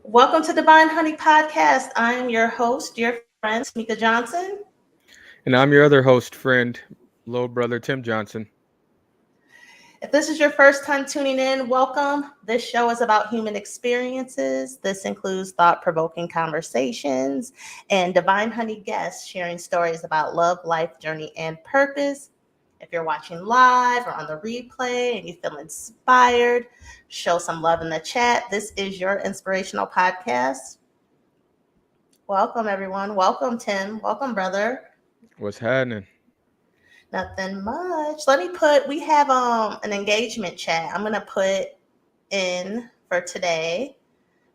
Welcome to Divine Honey Podcast. I'm your host, your friend, Tamika Johnson. And I'm your other host, friend, little brother Tim Johnson. If this is your first time tuning in, welcome. This show is about human experiences. This includes thought provoking conversations and Divine Honey guests sharing stories about love, life, journey, and purpose. If you're watching live or on the replay and you feel inspired, show some love in the chat. This is your inspirational podcast. Welcome, everyone. Welcome, Tim. Welcome, brother. What's happening? Nothing much. We have an engagement chat. I'm gonna put in for today.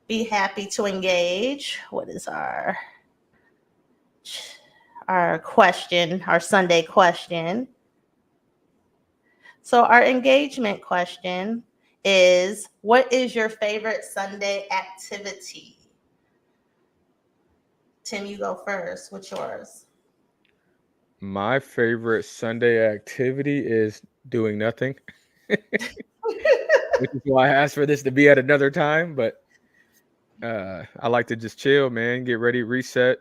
Be happy to engage. What is our question, our Sunday question? So our engagement question is, what is your favorite Sunday activity? Tim, you go first. What's yours? My favorite Sunday activity is doing nothing, which is why I asked for this to be at another time. But I like to just chill, man, get ready, reset,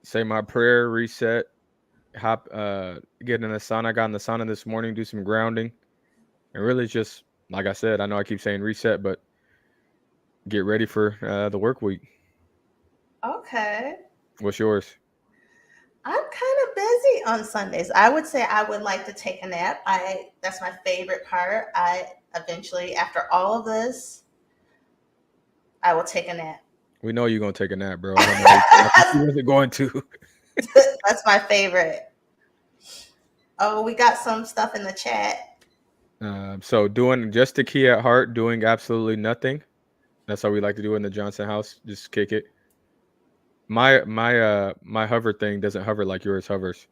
say my prayer, reset, get in the sauna. I got in the sauna this morning, do some grounding, and really just, like I said, I know I keep saying reset, but get ready for the work week. Okay. What's yours? I'm kind of busy on Sundays. I would say I would like to take a nap. That's my favorite part. I eventually, after all of this, I will take a nap. We know you're gonna take a nap, bro. I don't know. You wasn't going to. That's my favorite. Oh, we got some stuff in the chat. So doing just the key at heart, doing absolutely nothing. That's how we like to do it in the Johnson house. Just kick it. My hover thing doesn't hover like yours hovers.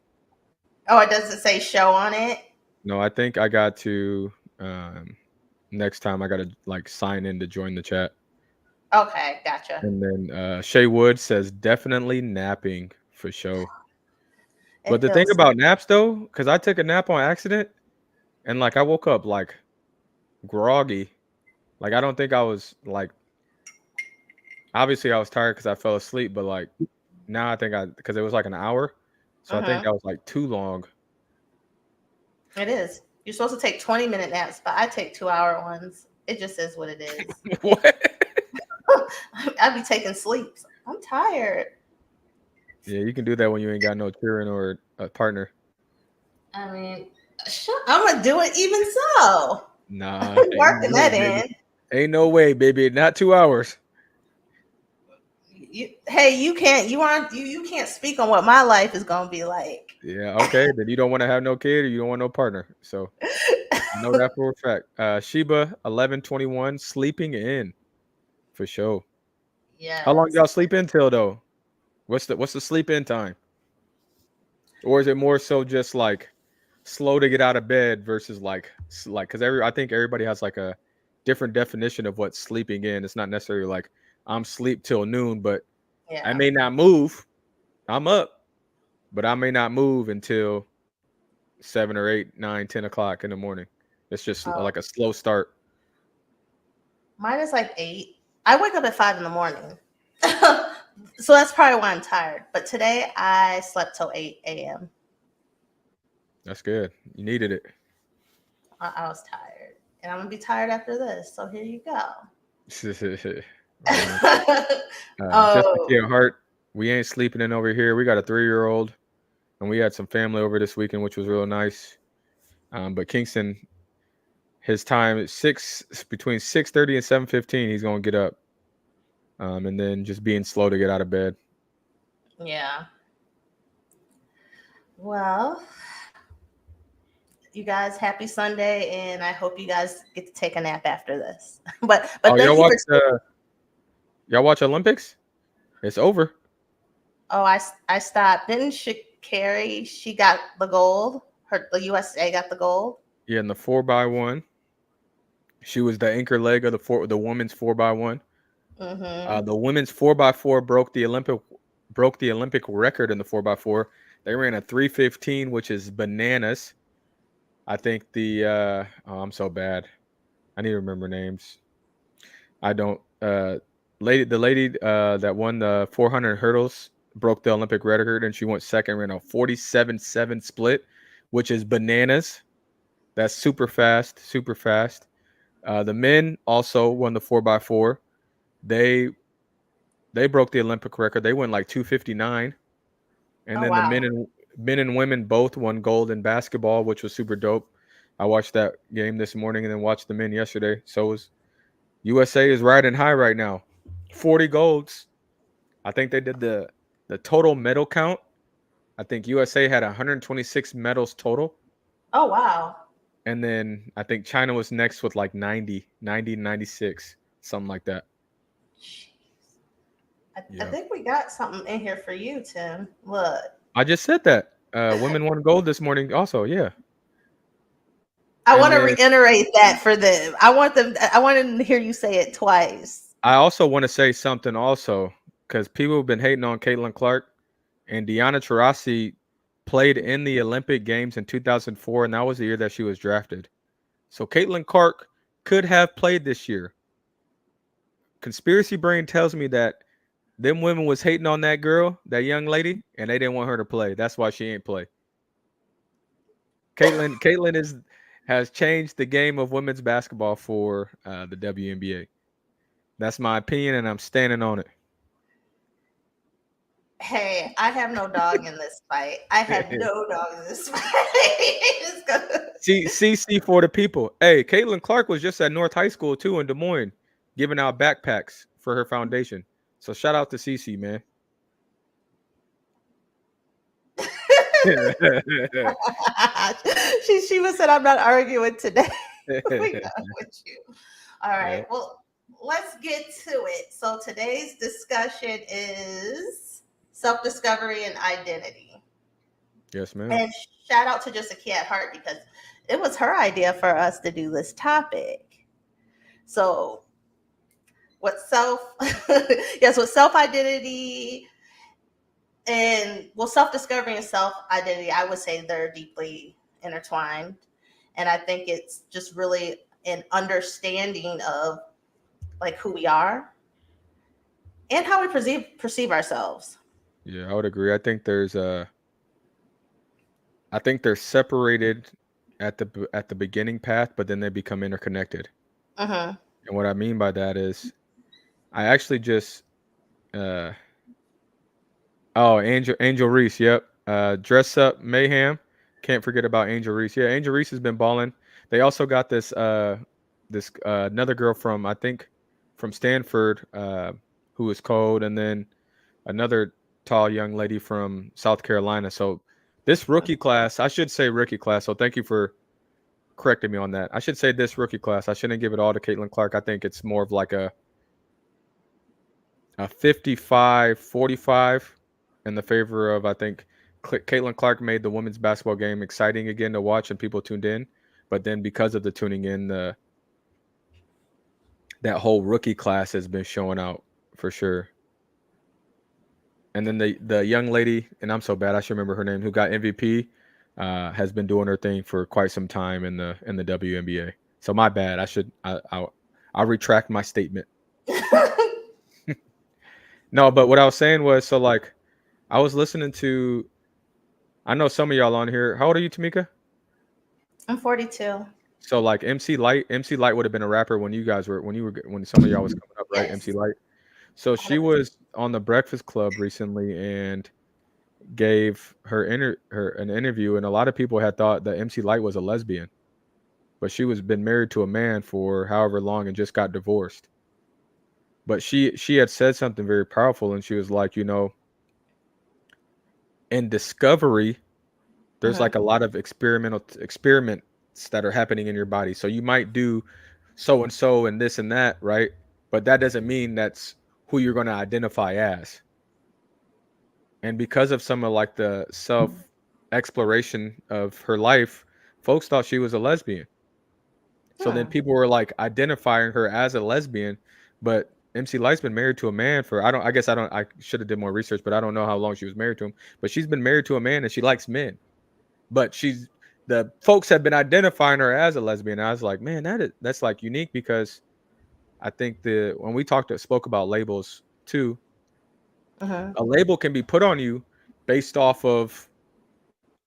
Oh, it doesn't say show on it. No, I think I got to next time I gotta like sign in to join the chat. Okay, gotcha. And then Shay Wood says definitely napping for sure. But It the thing feels about naps though, because I took a nap on accident and like I woke up like groggy. Like I don't think I was like obviously I was tired because I fell asleep, but like now I think because it was like an hour, so I think uh-huh. that was like too long. It is. You're supposed to take 20-minute naps, but I take 2-hour ones. It just is what it is. What? I be taking sleeps. I'm tired. Yeah, you can do that when you ain't got no children or a partner. I mean, I'm gonna do it even so. Nah, I'm ain't working no way, that baby. in. Ain't no way, baby. Not 2 hours. Hey, you can't. You can't speak on what my life is gonna be like. Yeah, okay. Then you don't want to have no kid or you don't want no partner. So I know that for a fact. Sheba 1121 sleeping in for sure. How long Yes. y'all sleep in till though? What's the sleep in time? Or is it more so just like slow to get out of bed versus like because I think everybody has like a different definition of what sleeping in. It's not necessarily like I'm sleep till noon, but I Yeah. may not move. I'm up, but I may not move until 7 or 8, 9, 10 o'clock in the morning. It's just Oh, like a slow start. mine is like 8. I wake up at 5 in the morning, so that's probably why I'm tired. But today I slept till 8 a.m. That's good. You needed it. I was tired, and I'm gonna be tired after this. So here you go. Right on. Just to Oh, get heart, we ain't sleeping in over here. We got a 3-year-old, and we had some family over this weekend, which was real nice. But Kingston, his time is between 6:30 and 7:15. He's gonna get up, and then just being slow to get out of bed. yeah. Well, you guys, happy Sunday, and I hope you guys get to take a nap after this. But Oh, thank you for. y'all watch Olympics? It's over. Oh, I stopped. Didn't Shakari? She got the gold. The USA got the gold. Yeah, in the 4x1, she was the anchor leg of the women's 4x1. Mm-hmm. The women's 4x4 broke the Olympic record in the 4x4. They ran a 3:15, which is bananas. I think I'm so bad. I need to remember names. I don't. the lady that won the 400 hurdles broke the Olympic record, and she went second, ran a 47.7 split, which is bananas. That's super fast, super fast. The men also won the 4x4. They broke the Olympic record. They went like 259, and Oh then the wow. men and women both won gold in basketball, which was super dope. I watched that game this morning and then watched the men yesterday. So was USA is riding high right now. 40 golds. I think they did the total medal count. I think USA had 126 medals total. Oh wow. And then I think China was next with like 90, 96, something like that. Jeez. I Yeah. think we got something in here for you, Tim. Look. I just said that. Women won gold this morning also, yeah. I And want to then reiterate that for them. I want them. I wanted to hear you say it twice. I also want to say something also, because people have been hating on Caitlin Clark, and Diana Taurasi played in the Olympic Games in 2004, and that was the year that she was drafted. So Caitlin Clark could have played this year. Conspiracy brain tells me that them women was hating on that girl, that young lady, and they didn't want her to play. That's why she ain't play. Caitlin has changed the game of women's basketball for the WNBA. That's my opinion, and I'm standing on it. Hey, I have no dog in this fight. I have no dog in this fight. See, CC for the people. Hey, Caitlin Clark was just at North High School too in Des Moines, giving out backpacks for her foundation. So shout out to CC, man. She was said I'm not arguing today. We got with you. All Yeah. right. Well, let's get to it. So today's discussion is self-discovery and identity. Yes, ma'am. And shout out to Jessica at Hart because it was her idea for us to do this topic. So what with self identity and self-discovery and self-identity, I would say they're deeply intertwined. And I think it's just really an understanding of like who we are and how we perceive ourselves. Yeah, I would agree. I think they're separated at the beginning path, but then they become interconnected. Mm-hmm. And what I mean by that is, I actually just uh oh, Angel Reese, yep. Dress Up Mayhem. Can't forget about Angel Reese. Yeah, Angel Reese has been balling. They also got this another girl from, I think, from Stanford, who is cold, and then another tall young lady from South Carolina. So this rookie class, I should say rookie class. So thank you for correcting me on that. I should say this rookie class. I shouldn't give it all to Caitlin Clark. I think it's more of like a 55-45 in the favor of, I think, Caitlin Clark made the women's basketball game exciting again to watch and people tuned in. But then because of the tuning in, that whole rookie class has been showing out for sure. And then the young lady, and I'm so bad, I should remember her name, who got MVP, has been doing her thing for quite some time in the WNBA. So my bad. I'll retract my statement. No, but what I was saying was, so like, I was listening to, I know some of y'all on here. How old are you, Tamika? I'm 42. So like MC Light would have been a rapper when when some of y'all was coming up, right? Yes. MC Light. So she 100%. was on the Breakfast Club recently and gave her an interview, and a lot of people had thought that MC Light was a lesbian, but she was been married to a man for however long and just got divorced. But she had said something very powerful, and she was like, in discovery, there's like a lot of experiments that are happening in your body. So you might do so and this and that, right? But that doesn't mean that's who you're going to identify as. And because of some of like the self exploration of her life, folks thought she was a lesbian. So then people were like identifying her as a lesbian, but MC Light's been married to a man for, I should have did more research, but I don't know how long she was married to him. But she's been married to a man and she likes men. But the folks have been identifying her as a lesbian. And I was like, man, that's like unique, because I think when we spoke about labels too, Mhm. a label can be put on you based off of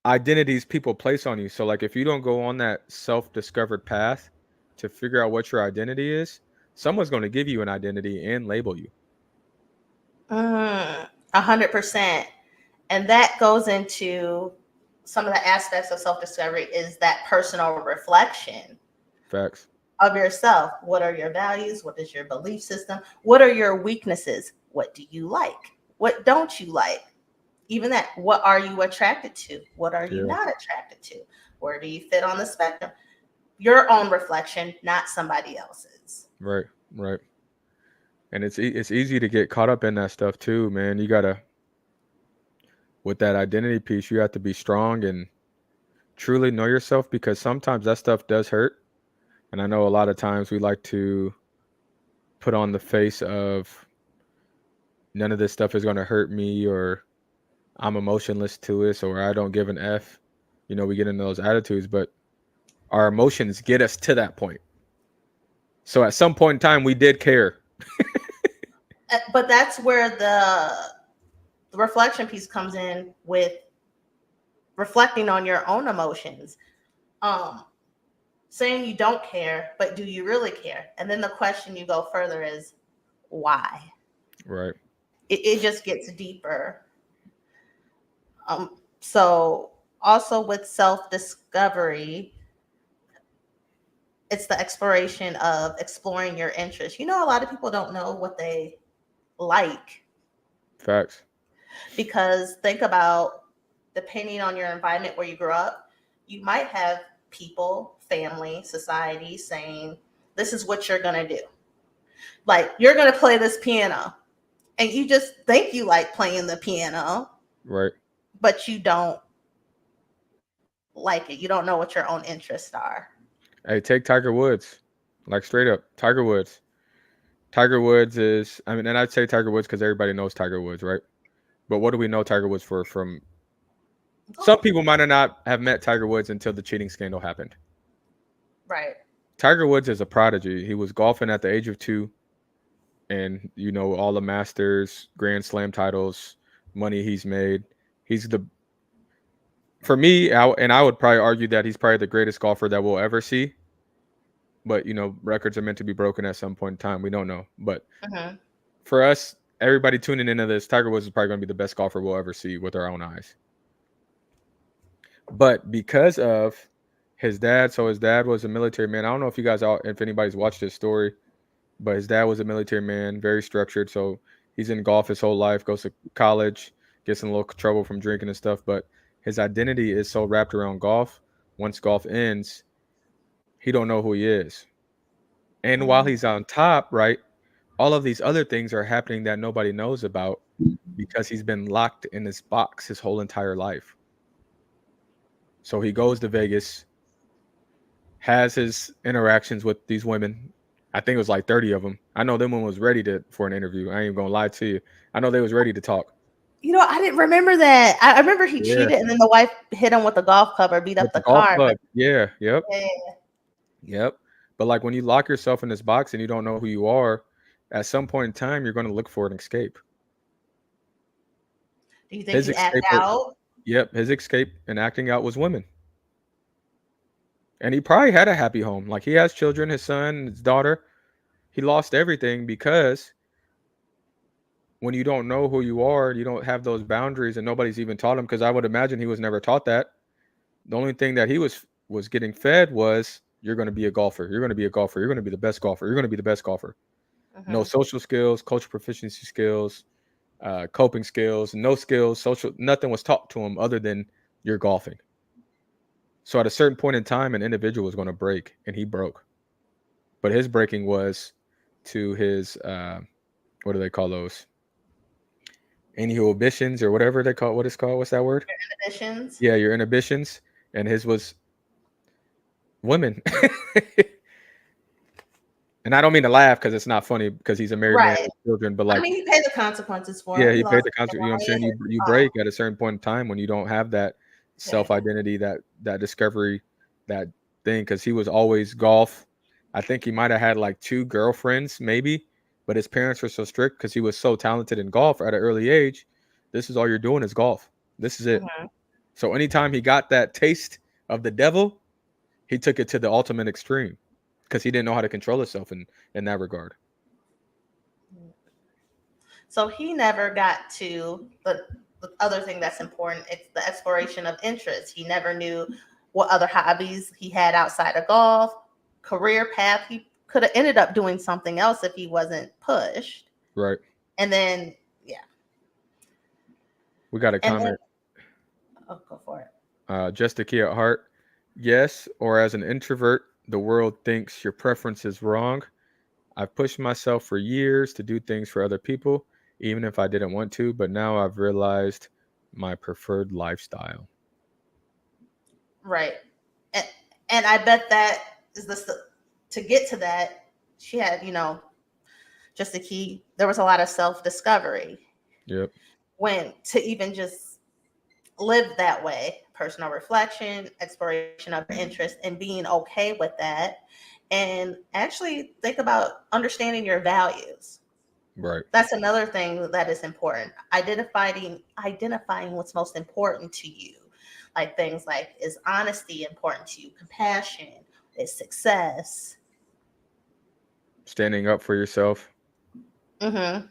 identities people place on you. So like if you don't go on that self-discovered path to figure out what your identity is, someone's going to give you an identity and label you. 100%. And that goes into some of the aspects of self-discovery is that personal reflection Facts. of yourself. What are your values? What is your belief system? What are your weaknesses? What do you like? What don't you like? Even that, what are you attracted to? What are you Yeah. not attracted to? Where do you fit on the spectrum? Your own reflection, not somebody else's. Right. Right. And it's easy to get caught up in that stuff too, man. You gotta, with that identity piece, you have to be strong and truly know yourself, because sometimes that stuff does hurt. And I know a lot of times we like to put on the face of none of this stuff is going to hurt me, or I'm emotionless to it, or I don't give an F. You know, we get into those attitudes, but our emotions get us to that point. So at some point in time, we did care. But that's where the reflection piece comes in, with reflecting on your own emotions. Saying you don't care, but do you really care? And then the question you go further is why? Right. It just gets deeper. So also with self-discovery, it's the exploration of exploring your interests. You know, a lot of people don't know what they like, Facts. because think about, depending on your environment where you grew up, you might have people, family, society saying, this is what you're going to do. Like, you're going to play this piano, and you just think you like playing the piano, Right. but you don't like it. You don't know what your own interests are. Hey, take Tiger Woods. Like straight up, Tiger Woods. Tiger Woods is, I mean, and I'd say Tiger Woods because everybody knows Tiger Woods, right? But what do we know Tiger Woods for? From some people might not have met Tiger Woods until the cheating scandal happened. Right. Tiger Woods is a prodigy. He was golfing at the age of 2, and you know all the Masters, Grand Slam titles, money he's made. He's for me, and I would probably argue that he's probably the greatest golfer that we'll ever see. But you know, records are meant to be broken at some point in time. We don't know, but for us, everybody tuning into this, Tiger Woods is probably going to be the best golfer we'll ever see with our own eyes. But because of his dad, so his dad was a military man. I don't know if anybody's watched his story, but his dad was a military man, very structured. So he's in golf his whole life, goes to college, gets in a little trouble from drinking and stuff. But his identity is so wrapped around golf. Once golf ends, he don't know who he is. And while he's on top, right, all of these other things are happening that nobody knows about because he's been locked in this box his whole entire life. So he goes to Vegas, has his interactions with these women. I think it was like 30 of them. I know them one was ready for an interview. I ain't gonna lie to you. I know they was ready to talk. You know, I didn't remember that. I remember he Yeah. cheated, and then the wife hit him with a golf club or beat up With the the golf car. club. Yeah. Yep. Yeah. Yep. But like when you lock yourself in this box and you don't know who you are, at some point in time, you're going to look for an escape. Do you think he acted out? Yep. His escape and acting out was women. And he probably had a happy home. Like he has children, his son, his daughter. He lost everything because when you don't know who you are, you don't have those boundaries, and nobody's even taught him. Because I would imagine he was never taught that. The only thing that he was getting fed was, you're going to be a golfer. You're going to be a golfer. You're going to be the best golfer. You're going to be the best golfer. No social skills, cultural proficiency skills, coping skills, no skills, social, nothing was taught to him other than you're golfing. So at a certain point in time, an individual was going to break, and he broke. But his breaking was to his, what do they call those? Inhibitions or whatever they call it. What it's called? What's that word? Your inhibitions. Yeah, your inhibitions. And his was women. And I don't mean to laugh because it's not funny because he's a married man with children, but like, I mean, he paid the consequences for it. Yeah, he paid the consequences. You know what I'm saying? You break at a certain point in time when you don't have that self identity, that discovery, that thing. Because he was always golf. I think he might have had like 2 girlfriends, maybe, but his parents were so strict because he was so talented in golf at an early age. This is all you're doing is golf. This is it. Mhm. So anytime he got that taste of the devil, he took it to the ultimate extreme because he didn't know how to control himself in that regard. So he never got to the other thing that's important. It's the exploration of interest. He never knew what other hobbies he had outside of golf, career path. He could have ended up doing something else if he wasn't pushed. Right. And then, yeah. We got a And then, comment. oh, go for it. Just a key at heart. Yes, or as an introvert, the world thinks your preference is wrong. I've pushed myself for years to do things for other people, even if I didn't want to, but now I've realized my preferred lifestyle. Right. And, and I bet that is to get to that, she had, just the key. There was a lot of self discovery Yep. when to even just live that way, personal reflection, exploration of interest, and being okay with that. And actually think about understanding your values. Right. That's another thing that is important. Identifying what's most important to you. Like things like, is honesty important to you? Compassion, is success. Standing up for yourself. Mm-hmm.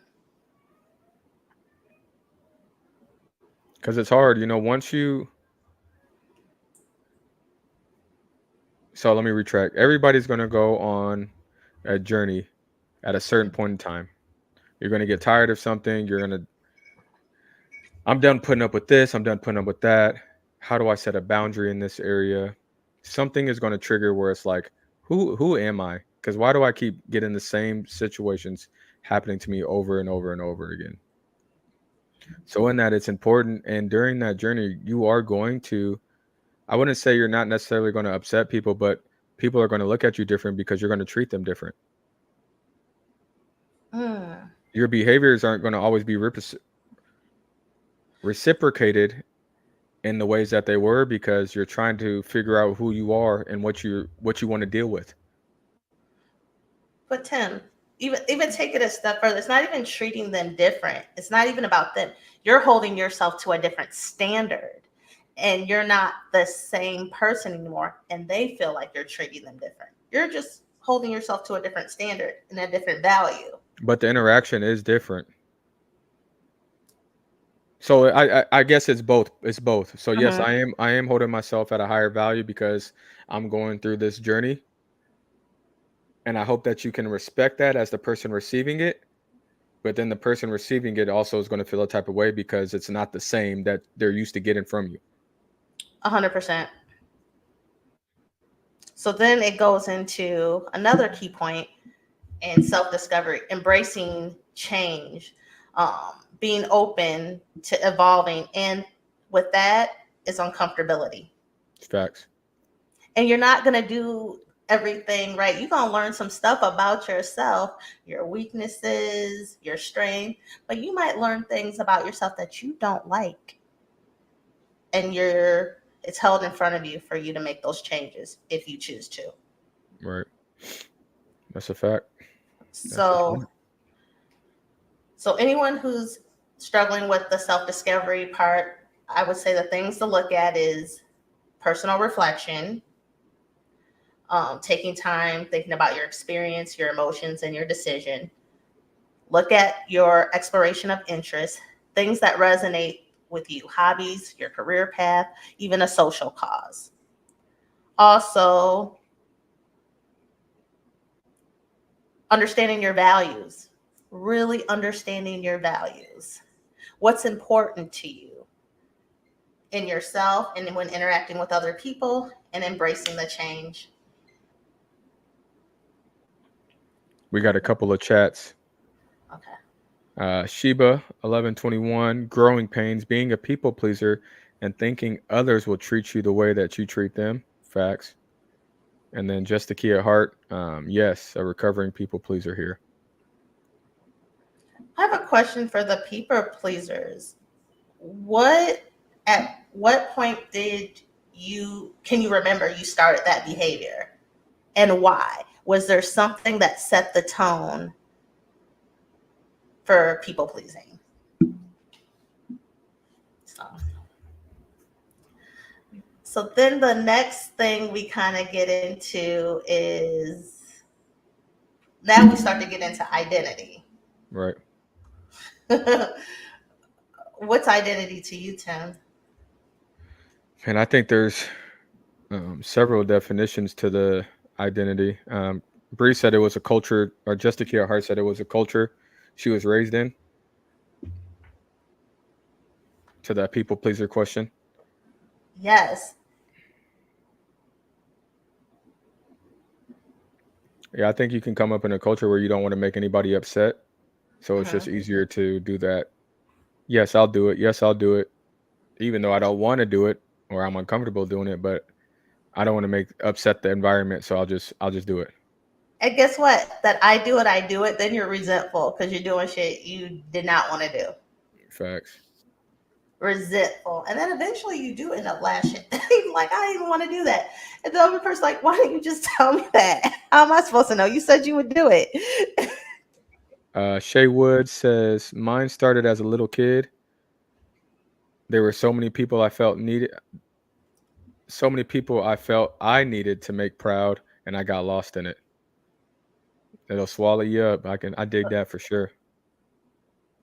Because it's hard, once you. So let me retract. Everybody's going to go on a journey at a certain point in time. You're going to get tired of something. I'm done putting up with this. I'm done putting up with that. How do I set a boundary in this area? Something is going to trigger where it's like, who am I? Because why do I keep getting the same situations happening to me over and over and over again? So in that, it's important. And during that journey, you are going to, I wouldn't say you're not necessarily going to upset people, but people are going to look at you different because you're going to treat them different. Mm. Your behaviors aren't going to always be reciprocated in the ways that they were because you're trying to figure out who you are and what you want to deal with. But Tim, even take it a step further. It's not even treating them different. It's not even about them. You're holding yourself to a different standard, and you're not the same person anymore. And they feel like you're treating them different. You're just holding yourself to a different standard and a different value. But the interaction is different. So I guess it's both. It's both. So yes, Mhm. I am holding myself at a higher value because I'm going through this journey. And I hope that you can respect that as the person receiving it. But then the person receiving it also is going to feel a type of way because it's not the same that they're used to getting from you. 100%. So then it goes into another key point in self-discovery, embracing change, being open to evolving, and with that is uncomfortability. It's facts. And you're not going to do everything right. You're going to learn some stuff about yourself, your weaknesses, your strength, but you might learn things about yourself that you don't like, and it's held in front of you for you to make those changes if you choose to. Right. That's a fact. That's a So fact. So anyone who's struggling with the self-discovery part, I would say the things to look at is personal reflection, taking time, thinking about your experience, your emotions, and your decision. Look at your exploration of interest, things that resonate with you, hobbies, your career path, even a social cause. Also, understanding your values, really understanding your values. What's important to you in yourself and when interacting with other people, and embracing the change. We got a couple of chats. Okay. Sheba 1121, growing pains, being a people pleaser and thinking others will treat you the way that you treat them. Facts. And then just the key at heart. Yes, a recovering people pleaser here. I have a question for the people pleasers. What at what point can you remember you started that behavior, and why? Was there something that set the tone for people pleasing? So then the next thing we kind of get into is now we start to get into identity. Right. What's identity to you, Tim? And I think there's several definitions to the identity. Bree said it was a culture, or Just to Kill Heart said it was a culture she was raised in. To that people pleaser question. Yes. Yeah, I think you can come up in a culture where you don't want to make anybody upset. So it's just Mm-hmm. easier to do that. Yes, I'll do it. Yes, I'll do it. Even though I don't want to do it or I'm uncomfortable doing it, but I don't want to make upset the environment, so I'll just do it. And guess what? That I do it, then you're resentful because you're doing shit you did not want to do. Facts. Resentful. And then eventually you do end up lashing. Like, I didn't even want to do that. And the other person's like, why didn't you just tell me that? How am I supposed to know? You said you would do it. Shay Wood says, mine started as a little kid. There were so many people I felt needed. So many people I felt I needed to make proud, and I got lost in it. It'll swallow you up. I dig that for sure.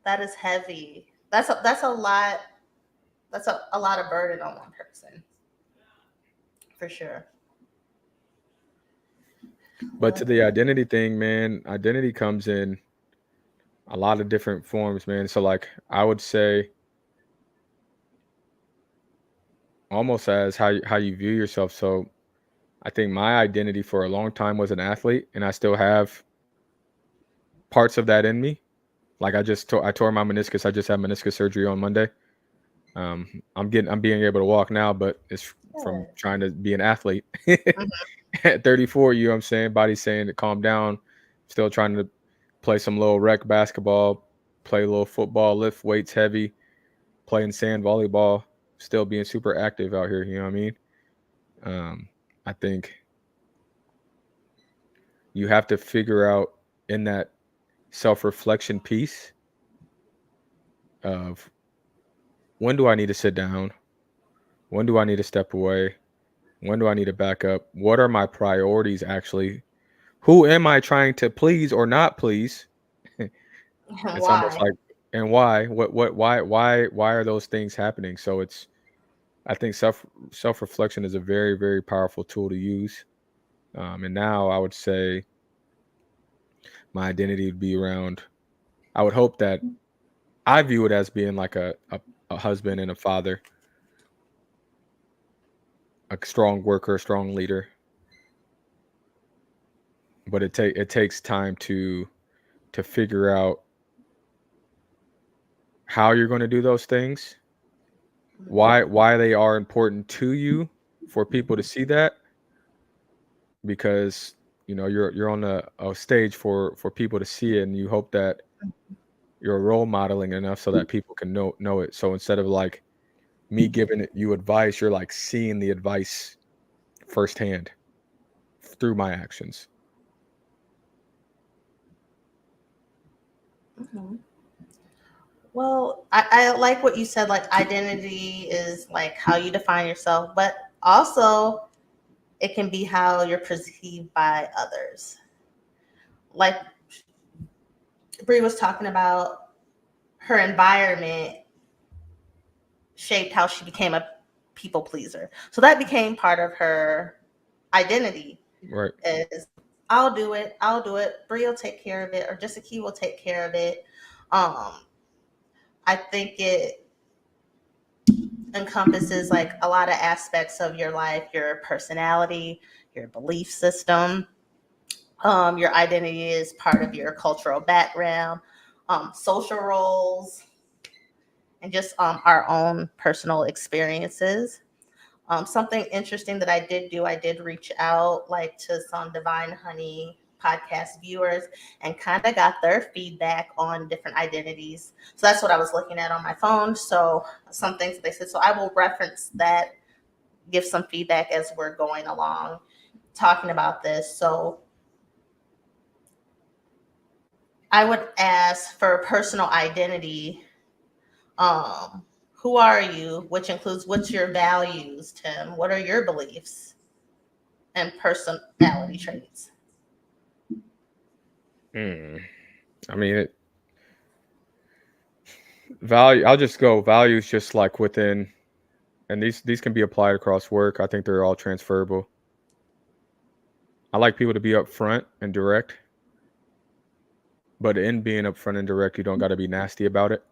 That is heavy. That's a lot. That's a lot of burden on one person. For sure. But to the identity thing, man, identity comes in a lot of different forms, man. So like I would say almost as how you view yourself. So I think my identity for a long time was an athlete, and I still have parts of that in me. Like I tore my meniscus. I just had meniscus surgery on Monday. I'm being able to walk now, but it's from Good. trying to be an athlete. Mhm. At 34, you know what I'm saying? Body's saying to calm down. Still trying to play some little rec basketball, play a little football, lift weights heavy, playing sand volleyball, still being super active out here, you know what I mean? I think you have to figure out in that self-reflection piece of when do I need to sit down? When do I need to step away? When do I need to back up? What are my priorities actually? Who am I trying to please or not please? It's almost Why? like, and why? Why are those things happening? So it's, I think self reflection is a very, very powerful tool to use. And now I would say my identity would be around. I would hope that I view it as being like a husband and a father, a strong worker, a strong leader. But it takes time to figure out how you're going to do those things, why they are important to you for people to see that, because you're on a stage for people to see it, and you hope that you're role modeling enough so that people can know it. So instead of like me giving you advice, you're like seeing the advice firsthand through my actions. Mhm. Well, I like what you said. Like, identity is like how you define yourself, but also it can be how you're perceived by others. Like Brie was talking about, her environment shaped how she became a people pleaser. So that became part of her identity. Right. Is I'll do it. I'll do it. Brie will take care of it, or Jessica Key will take care of it. Um, I think it encompasses like a lot of aspects of your life, your personality, your belief system. Your identity is part of your cultural background, social roles, and just our own personal experiences. Something interesting that I did reach out like to some Divine Honey podcast viewers and kind of got their feedback on different identities. So that's what I was looking at on my phone. So some things that they said. So I will reference that, give some feedback as we're going along talking about this. So I would ask for personal identity. Who are you? Which includes what's your values, Tim? What are your beliefs and personality traits? I mean, value. I'll just go values, just like within, and these can be applied across work. I think they're all transferable. I like people to be upfront and direct, but in being upfront and direct, you don't got to be nasty about it.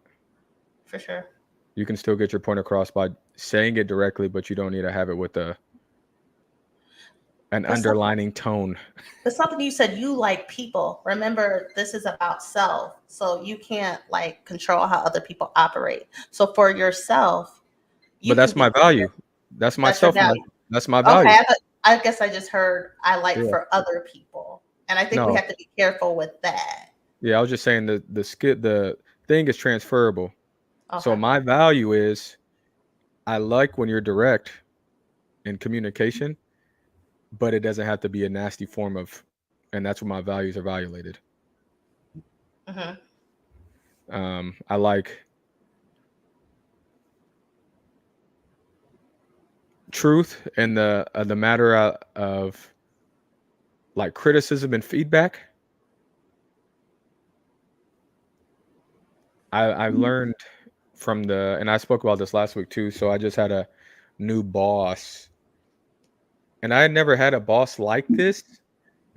For sure. You can still get your point across by saying it directly, but you don't need to have it with an But underlining tone. But something you said, you like people. Remember, this is about self. So you can't like control how other people operate. So for yourself, you But can that's be my clear. value. That's That's your myself. value. That's my value. Okay, I guess I just heard I like Yeah. for other people. And I think we No. have to be careful with that. Yeah, I was just saying the thing is transferable. So Okay. my value is I like when you're direct in communication, but it doesn't have to be a nasty form of, and that's where my values are violated. Hmm. I like truth in the matter of like criticism and feedback. I learned from and I spoke about this last week too. So I just had a new boss, and I had never had a boss like this,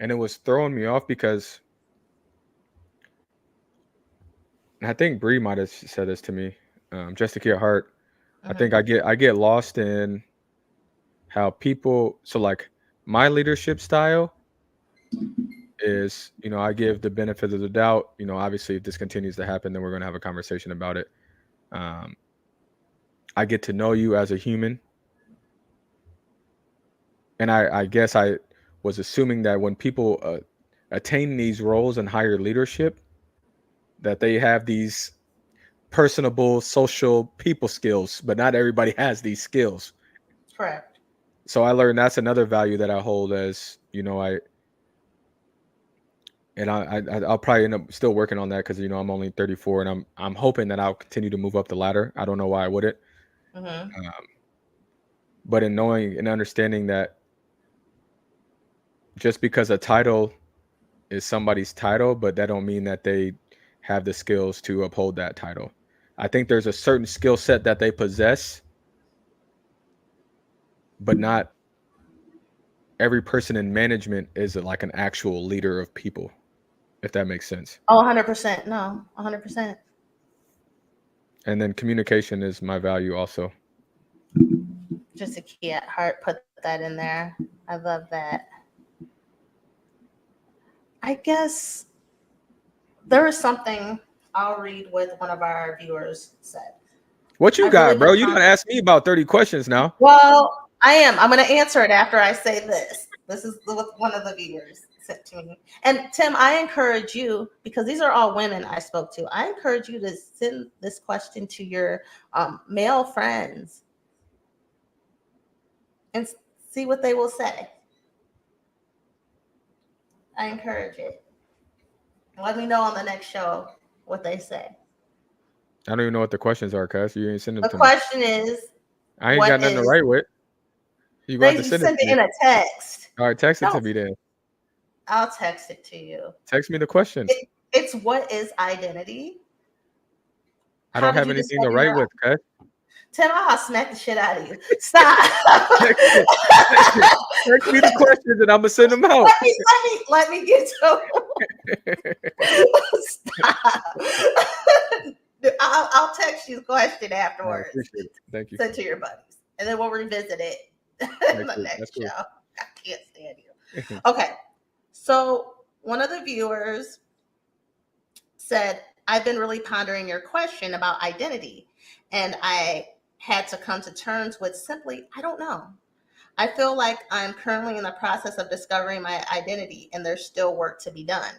and it was throwing me off because and I think Bree might have said this to me, just to get heart. I Hmm. think I get lost in how people. So like my leadership style is, I give the benefit of the doubt. Obviously, if this continues to happen, then we're going to have a conversation about it. Um, I get to know you as a human, and I guess I was assuming that when people attain these roles in higher leadership, that they have these personable, social, people skills, but not everybody has these skills. Correct. So I learned that's another value that I hold as, I'll probably end up still working on that because I'm only 34, and I'm hoping that I'll continue to move up the ladder. I don't know why I wouldn't, Hmm. um, but in knowing and understanding that just because a title is somebody's title, but that don't mean that they have the skills to uphold that title. I think there's a certain skill set that they possess, but not every person in management is like an actual leader of people, if that makes sense. Oh, 100%. No, 100%. And then communication is my value also. Just a key at heart, put that in there. I love that. I guess there is something I'll read what one of our viewers said. What you I've really got, been bro? You done asked me about 30 questions now. Well, I am. I'm going to answer it after I say this. This is what one of the viewers sent to me. And Tim, I encourage you, because these are all women I spoke to, I encourage you to send this question to your male friends and see what they will say. I encourage it. Let me know on the next show what they say. I don't even know what the questions are, cuz you ain't send them The to me. question is, I ain't got what nothing to is, write with. You gonna have they to you send it send to it me. in a text. All right, text it No, to me then. I'll text it to you. Text me the question. It's what is identity? I How don't did have you anything discover to write your with, cuz. Tim? I'll smack the shit out of you. Stop. Text it. Text it. Text me the questions and I'm gonna send them out. let me get to stop. I'll text you the question I afterwards. appreciate it. Thank you. Send to your buddies, and then we'll revisit it in Thank the you. That's next cool. show. I can't stand you. Okay, so one of the viewers said, I've been really pondering your question about identity, and I had to come to terms with simply, I don't know. I feel like I'm currently in the process of discovering my identity, and there's still work to be done.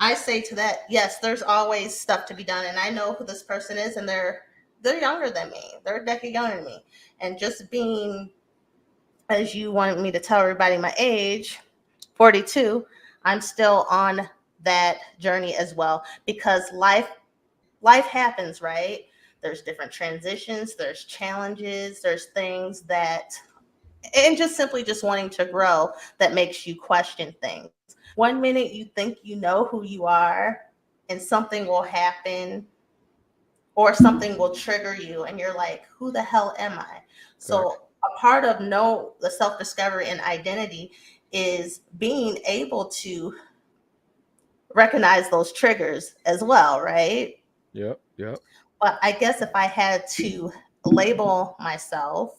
I say to that, yes, there's always stuff to be done, and I know who this person is, and they're younger than me. They're a decade younger than me, and just being, as you wanted me to tell everybody my age, 42, I'm still on that journey as well, because life happens, right? There's different transitions, there's challenges, there's things that, and just simply just wanting to grow, that makes you question things. One minute you think you know who you are, and something will happen or something will trigger you, and you're like, who the hell am I? Facts. So a part of the self-discovery and identity is being able to recognize those triggers as well, right? Yep. Yep. But I guess if I had to label myself,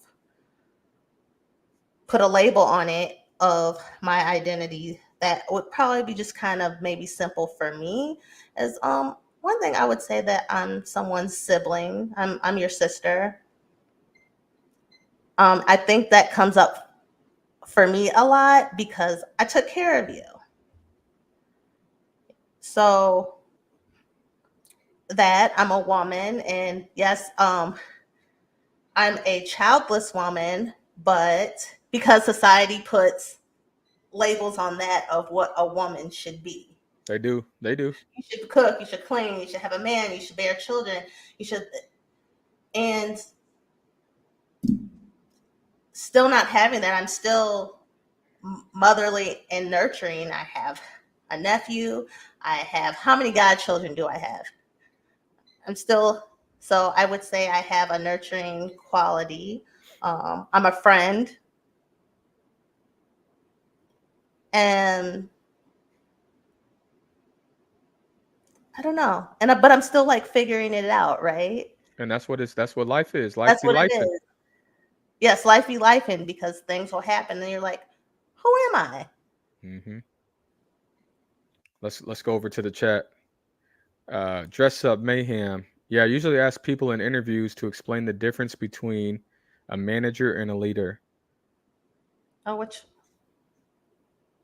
put a label on it of my identity, that would probably be just kind of maybe simple for me, as one thing I would say that I'm someone's sibling. I'm your sister. I think that comes up for me a lot because I took care of you. So that I'm a woman, and yes, I'm a childless woman, but because society puts labels on that of what a woman should be. They do. They do. You should cook, you should clean, you should have a man, you should bear children, you should, and still not having that, I'm still motherly and nurturing. I have a nephew. I have, how many godchildren do I have? I'm still, so I would say I have a nurturing quality. I'm a friend. And I don't know. But I'm still like figuring it out, right? And that's what life is. Life That's be what it life. is. Yes, life be life, and because things will happen and you're like, who am I? Mm-hmm. Let's go over to the chat. Dress up mayhem. Yeah, I usually ask people in interviews to explain the difference between a manager and a leader. Oh, which,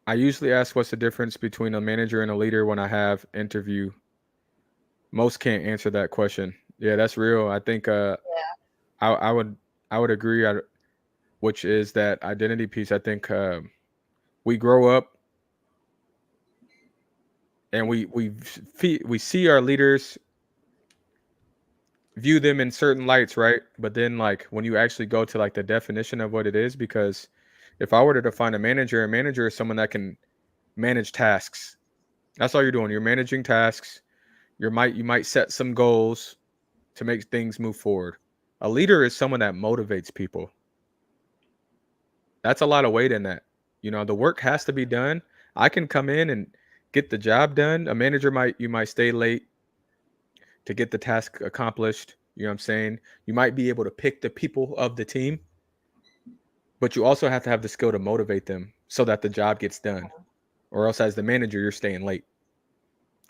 I usually ask what's the difference between a manager and a leader when I have interview. Most can't answer that question. Yeah, that's real. I think I would agree. Which is that identity piece. I think we grow up and we see our leaders, view them in certain lights, right? But then like when you actually go to like the definition of what it is, because if I were to define a manager is someone that can manage tasks. That's all you're doing. You're managing tasks. You might set some goals to make things move forward. A leader is someone that motivates people. That's a lot of weight in that. You know, the work has to be done. I can come in and get the job done. A manager might stay late to get the task accomplished. You know what I'm saying? You might be able to pick the people of the team, but you also have to have the skill to motivate them so that the job gets done. Or else as the manager, you're staying late,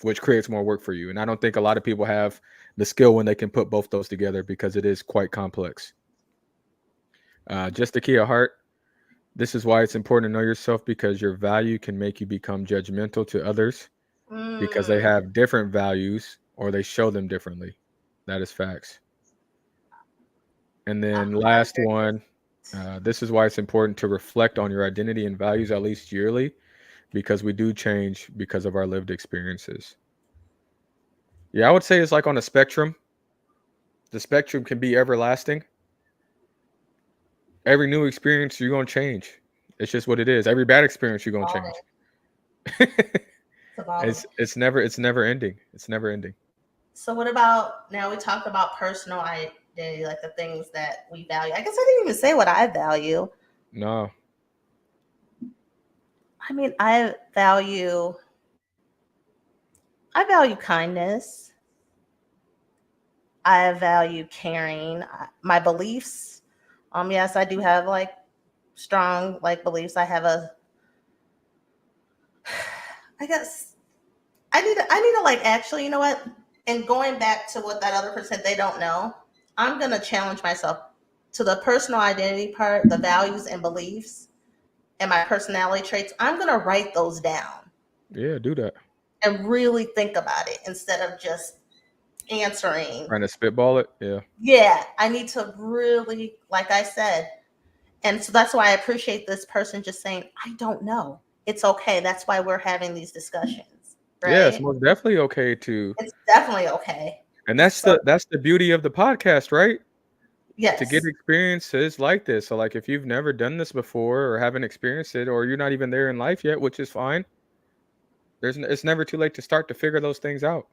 which creates more work for you. And I don't think a lot of people have the skill when they can put both those together because it is quite complex. Just the key of heart. This is why it's important to know yourself, because your value can make you become judgmental to others because they mm, have different values or they show them differently. That is facts. And then I last one, this is why it's important to reflect on your identity and values at least yearly, because we do change because of our lived experiences. Yeah, I would say it's like on a spectrum. The spectrum can be everlasting. Every new experience, you're going to change. It's just what it is. Every bad experience, you're going to evolving. change. It's evolving. It's never ending. It's never ending. So what about, now we talked about personal identity, like the things that we value. I guess I didn't even say what I value. No. I mean, I value kindness. I value caring. My beliefs. Yes, I do have like strong like beliefs. I have a, I guess I need to like, actually, you know what? And going back to what that other person said, they don't know. I'm gonna challenge myself to the personal identity part, the values and beliefs, and my personality traits. I'm gonna write those down Yeah, do that. and really think about it instead of just answering. Trying to spitball it. Yeah. Yeah, I need to really, like I said, and so that's why I appreciate this person just saying, I don't know. It's okay. That's why we're having these discussions, Yeah, it's right? most definitely okay to, It's definitely okay. and So, that's the beauty of the podcast, right? To get yes. experiences like this. So like if you've never done this before or haven't experienced it or you're not even there in life yet, which is fine, it's never too late to start to figure those things out.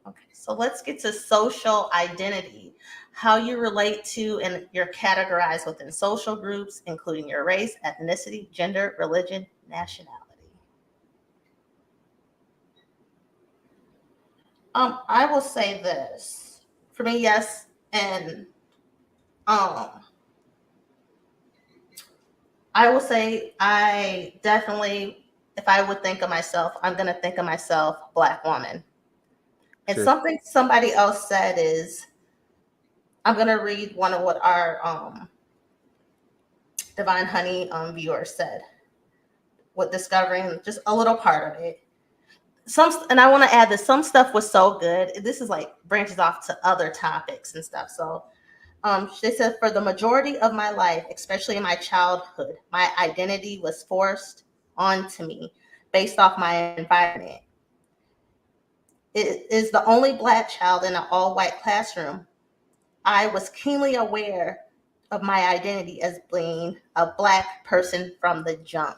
Okay, so let's get to social identity. How you relate to and you're categorized within social groups, including your race, ethnicity, gender, religion, nationality. I will say this. For me, yes, and um, I will say I definitely, if I would think of myself, I'm gonna think of myself Black woman. And Sure. something somebody else said is, I'm gonna read one of what our Divine Honey viewer said with discovering just a little part of it. And I want to add this. Some stuff was so good. This is like branches off to other topics and stuff. So they said, for the majority of my life, especially in my childhood, my identity was forced onto me based off my environment. It is the only Black child in an all-white classroom. I was keenly aware of my identity as being a Black person from the jump.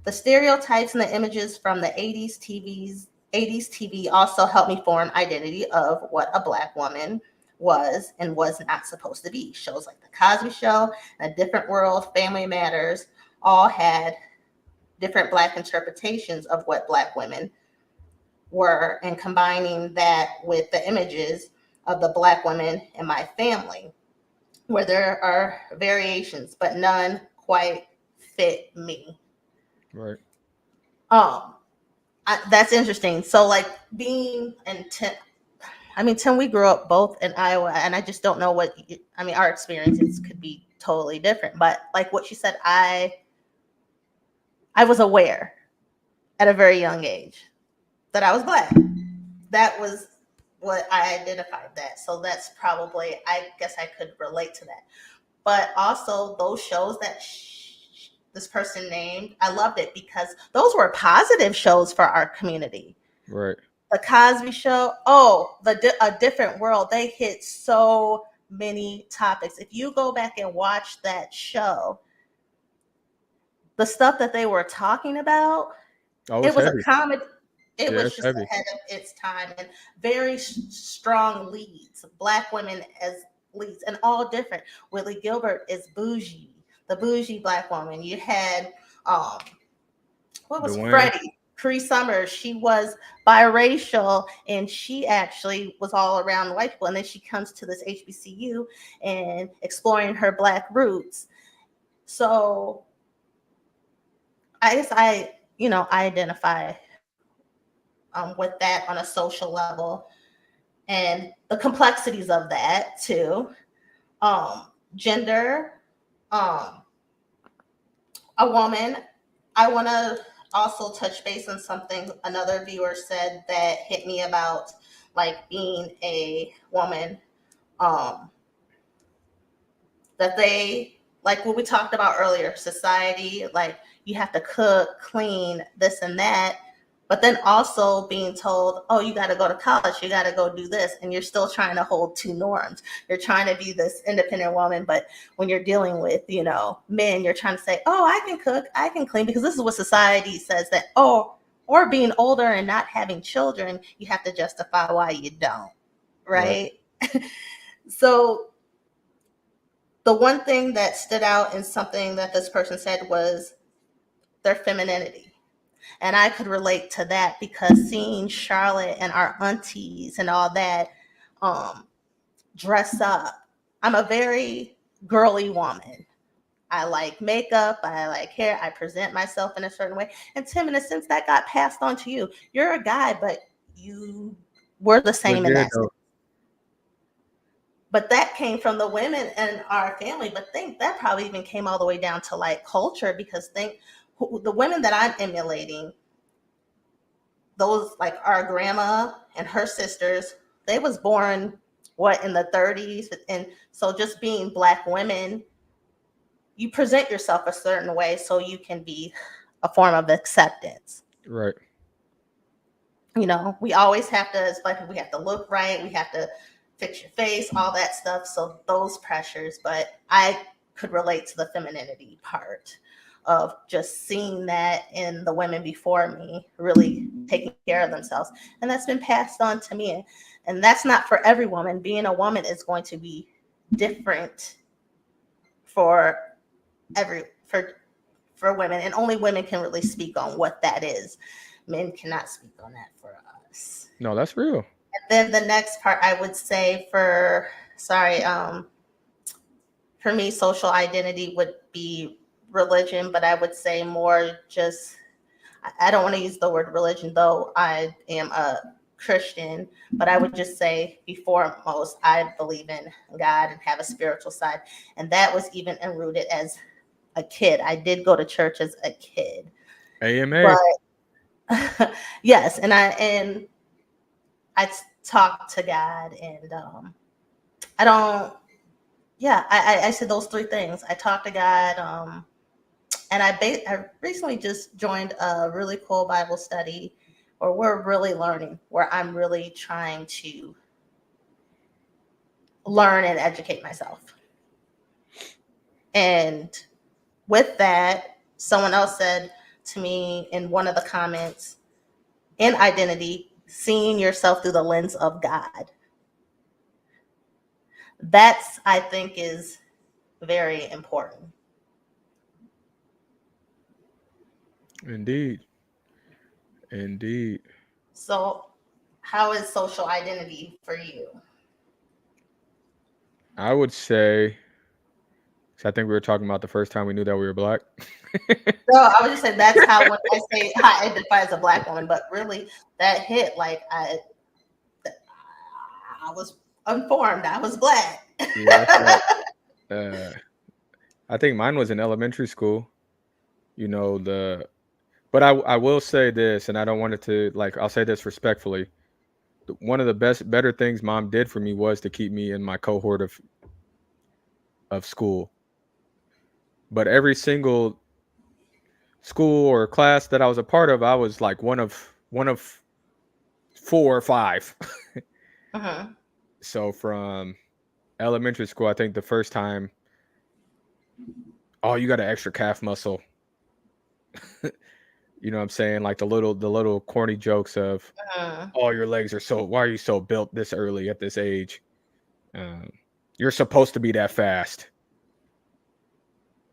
The stereotypes and the images from the 80s TV also helped me form identity of what a Black woman was and was not supposed to be. Shows like The Cosby Show, A Different World, Family Matters, all had different Black interpretations of what Black women were, and combining that with the images of the Black women in my family, where there are variations, but none quite fit me. Right. Um, that's interesting. So, like being in Tim, I mean, Tim, we grew up both in Iowa, and I just don't know I mean, our experiences could be totally different. But like what she said, I was aware at a very young age that I was Black. That was what I identified that. So that's probably, I guess I could relate to that. But also those shows that this person named, I loved it because those were positive shows for our community. Right. The Cosby Show, oh, A Different World, they hit so many topics. If you go back and watch that show, the stuff that they were talking about, Oh, it it's was a heavy. comedy. It Yeah, was it's just heavy. ahead of its time, and very strong leads, Black women as leads, and all different. Willie Gilbert is bougie, the bougie Black woman. You had um, what was Dwayne. Freddie? Cree Summers, she was biracial and she actually was all around white people. And then she comes to this HBCU and exploring her Black roots. So I guess I identify with that on a social level and the complexities of that too. Gender, um, a woman. I want to also touch base on something another viewer said that hit me about like being a woman. Um, that they, like what we talked about earlier, society, like you have to cook, clean, this and that. But then also being told, oh, you got to go to college, you got to go do this. And you're still trying to hold two norms. You're trying to be this independent woman. But when you're dealing with, men, you're trying to say, oh, I can cook, I can clean, because this is what society says that, oh, or being older and not having children, you have to justify why you don't. Right. Right. So the one thing that stood out in something that this person said was their femininity. And I could relate to that because seeing Charlotte and our aunties and all that um, dress up, I'm a very girly woman. I like makeup, I like hair, I present myself in a certain way. And Tim, in a sense, that got passed on to you. You're a guy, but you were the Look same in good that sense. though. But that came from the women in our family. But think that probably even came all the way down to like culture, because think the women that I'm emulating, those like our grandma and her sisters, they was born what in the 30s. And so just being Black women, you present yourself a certain way so you can be a form of acceptance. Right. You know, we always have to, it's like we have to look right, we have to fix your face, all that stuff. So those pressures, but I could relate to the femininity part of just seeing that in the women before me really taking care of themselves. And that's been passed on to me. And that's not for every woman. Being a woman is going to be different for every for women, and only women can really speak on what that is. Men cannot speak on that for us. No, that's real. And then the next part I would say for me, social identity would be religion, but I would say more just, I don't want to use the word religion, though I am a Christian, but I would just say before most, I believe in God and have a spiritual side. And that was even enrooted as a kid. I did go to church as a kid. AMA. But yes, and I talk to God, and I don't. Yeah, I said those three things. I talk to God, and I recently just joined a really cool Bible study where we're really learning, where I'm really trying to learn and educate myself. And with that, someone else said to me in one of the comments, in identity, seeing yourself through the lens of God. That's, I think, is very important. Indeed. Indeed. So, how is social identity for you? I would say, so I think we were talking about the first time we knew that we were black. So I would just say that's how, when I say I identify as a black woman, but really that hit like I was informed, I was black. Yeah, I think mine was in elementary school. You know, but I will say this, and I don't want it to, like, I'll say this respectfully. One of the better things mom did for me was to keep me in my cohort of school. But every single school or class that I was a part of, I was like one of 4 or 5. Uh-huh. So from elementary school, I think the first time, oh, you got an extra calf muscle. You know what I'm saying? Like the little corny jokes of, Uh-huh. oh, your legs are so, why are you so built this early at this age? Um, you're supposed to be that fast.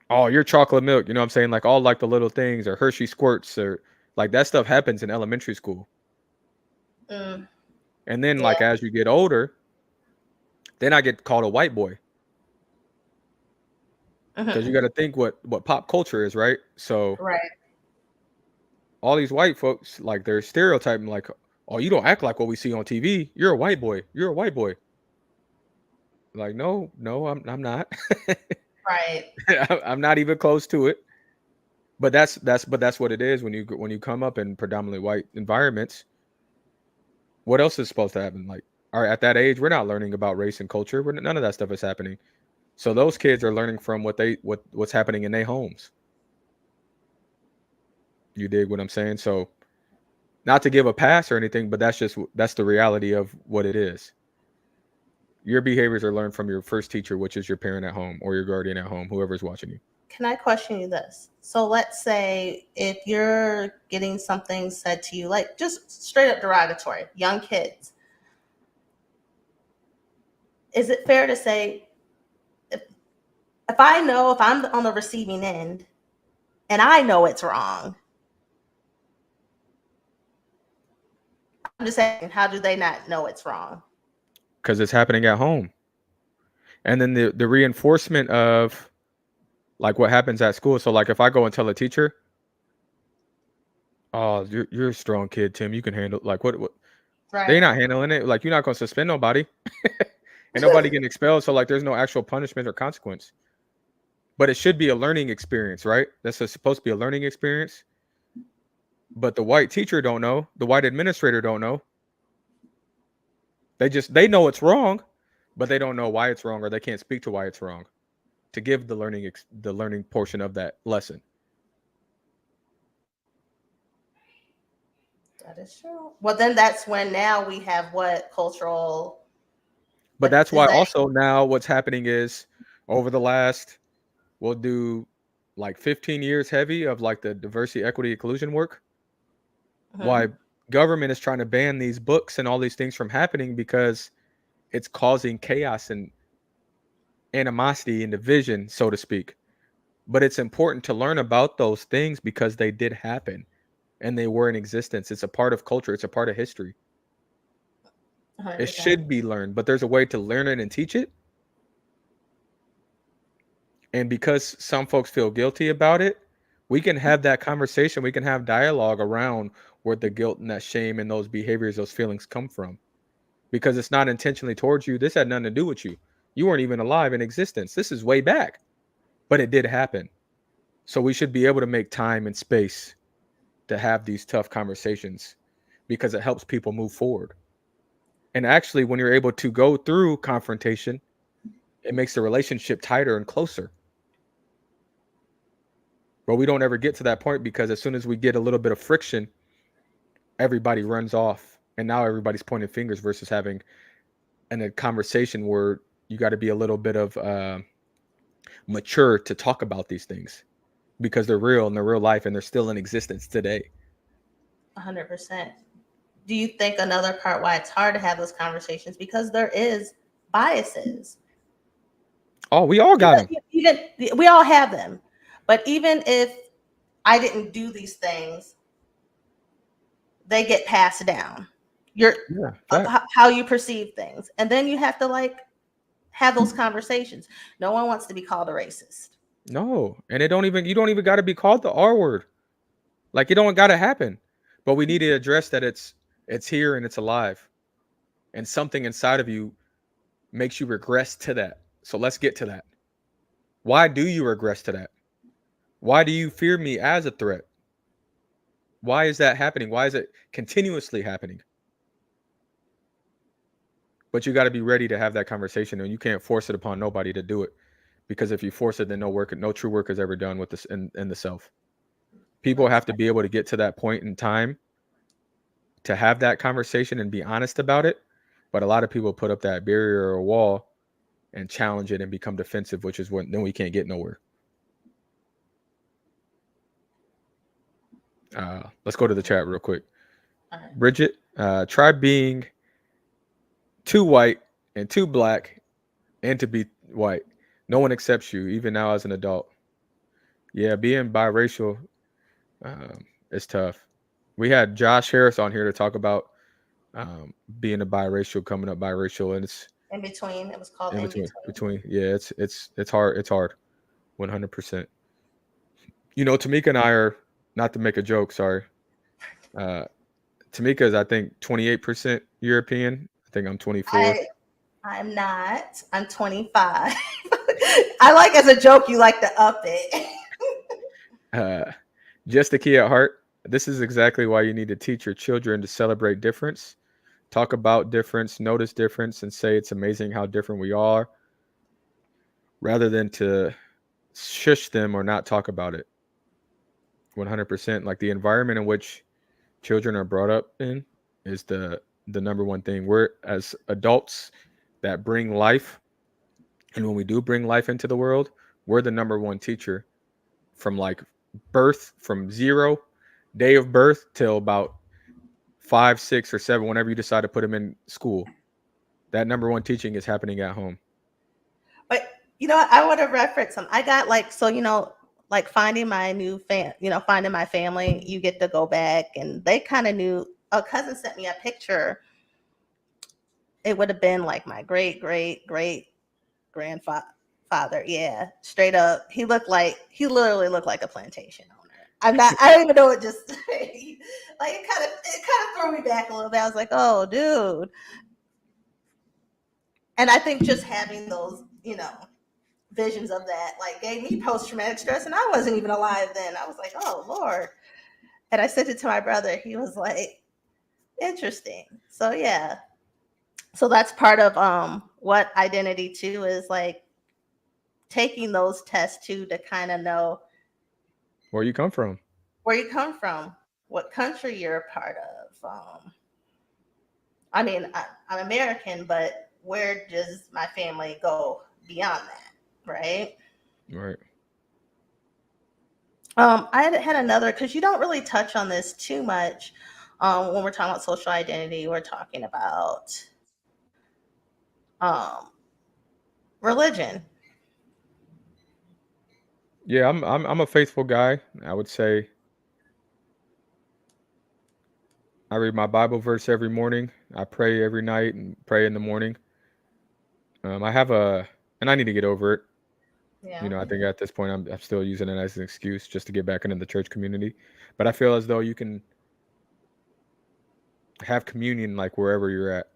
Oh, you're chocolate milk. You know what I'm saying? Like all like the little things, or Hershey squirts, or like that stuff happens in elementary school. Mm, And then yeah. like as you get older, then I get called a white boy, because Uh-huh. you got to think what pop culture is, right? So Right. all these white folks, like they're stereotyping, like, oh, you don't act like what we see on TV. You're a white boy. You're a white boy. Like, no, no, I'm not. Right. I'm not even close to it. But that's what it is when you come up in predominantly white environments. What else is supposed to happen? Like, all right, at that age, we're not learning about race and culture. None of that stuff is happening. So those kids are learning from what's happening in their homes. You dig what I'm saying? So not to give a pass or anything, but that's the reality of what it is. Your behaviors are learned from your first teacher, which is your parent at home or your guardian at home, whoever's watching you. Can I question you this? So let's say if you're getting something said to you, like just straight up derogatory, young kids, is it fair to say, if, if I know, if I'm on the receiving end and I know it's wrong, I'm just asking, how do they not know it's wrong? Because it's happening at home. And then the reinforcement of like what happens at school. So like if I go and tell a teacher, oh, you're a strong kid, Tim. You can handle, like, what they Right. not handling it. Like, you're not gonna suspend nobody. And nobody getting expelled. So like there's no actual punishment or consequence. But it should be a learning experience, right? Supposed to be a learning experience. But the white teacher don't know. The white administrator don't know. They know it's wrong, but they don't know why it's wrong, or they can't speak to why it's wrong to give the learning portion of that lesson. That is true. Well, then that's when now we have what cultural, But what that's is why that? also now what's happening is over the last, we'll do like 15 years heavy of like the diversity, equity, inclusion work. Mhm. Why government is trying to ban these books and all these things from happening because it's causing chaos and animosity and division, so to speak. But it's important to learn about those things because they did happen and they were in existence. It's a part of culture, it's a part of history. It 100%. should be learned, but there's a way to learn it and teach it. And because some folks feel guilty about it, we can have that conversation. We can have dialogue around where the guilt and that shame and those behaviors, those feelings come from. Because it's not intentionally towards you. This had nothing to do with you. You weren't even alive in existence. This is way back, but it did happen. So we should be able to make time and space to have these tough conversations because it helps people move forward. And actually, when you're able to go through confrontation, it makes the relationship tighter and closer. But we don't ever get to that point because as soon as we get a little bit of friction, everybody runs off. And now everybody's pointing fingers versus having a conversation where you got to be a little bit of mature to talk about these things because they're real and they're real life and they're still in existence today. 100%. Do you think another part why it's hard to have those conversations because there is biases? Oh, we all got them. We all have them, but even if I didn't do these things, they get passed down. Your Yeah, fact. how you perceive things, and then you have to like have those conversations. No one wants to be called a racist. No, and it don't even you don't even got to be called the R word. Like it don't got to happen. But we need to address that it's here and it's alive. And something inside of you makes you regress to that. So let's get to that. Why do you regress to that? Why do you fear me as a threat? Why is that happening? Why is it continuously happening? But you got to be ready to have that conversation and you can't force it upon nobody to do it because if you force it then no true work is ever done with this in the self. People have to be able to get to that point in time to have that conversation and be honest about it. But a lot of people put up that barrier or wall and challenge it and become defensive, which is when then we can't get nowhere. Let's go to the chat real quick. Bridget, try being too white and too black and to be white. No one accepts you, even now as an adult. Yeah, being biracial is tough. We had Josh Harris on here to talk about being a biracial, coming up biracial, and it's In between, it was called in in between. between. Between, yeah, it's hard. It's hard, 100%. You know, Tamika and I are not to make a joke. Sorry, uh, Tamika is I think 28% European. I think I'm 24. I'm not. I'm 25. I like as a joke. You like to up it. Uh, just the key at heart. This is exactly why you need to teach your children to celebrate difference, talk about difference, notice difference, and say it's amazing how different we are, rather than to shush them or not talk about it. 100%. Like the environment in which children are brought up in is the number one thing. We're as adults that bring life, and when we do bring life into the world, we're the number one teacher from like birth, from zero day of birth till about 5, 6, or 7, whenever you decide to put them in school. That number one teaching is happening at home. But you know, I want to reference some. I got like so like finding my new finding my family. You get to go back, and they kind of knew. A cousin sent me a picture. It would have been like my great great great grandfather. Yeah, straight up. He literally looked like a plantation owner. I'm not. I don't even know what just like it kind of threw me back a little bit. I was like, oh, dude. And I think just having those, visions of that, like gave me post traumatic stress, and I wasn't even alive then. I was like, oh Lord. And I sent it to my brother. He was like, interesting. So yeah. So that's part of what identity too is like taking those tests too to kind of know Where you come from. where you come from. what country you're a part of. I mean, I'm American, but where does my family go beyond that, right? Right. I had another, because you don't really touch on this too much when we're talking about social identity. We're talking about um, religion. Yeah, I'm a faithful guy. I would say I read my Bible verse every morning. I pray every night and pray in the morning. I have and I need to get over it. Yeah. I think at this point I'm still using it as an excuse just to get back into the church community. But I feel as though you can have communion like wherever you're at.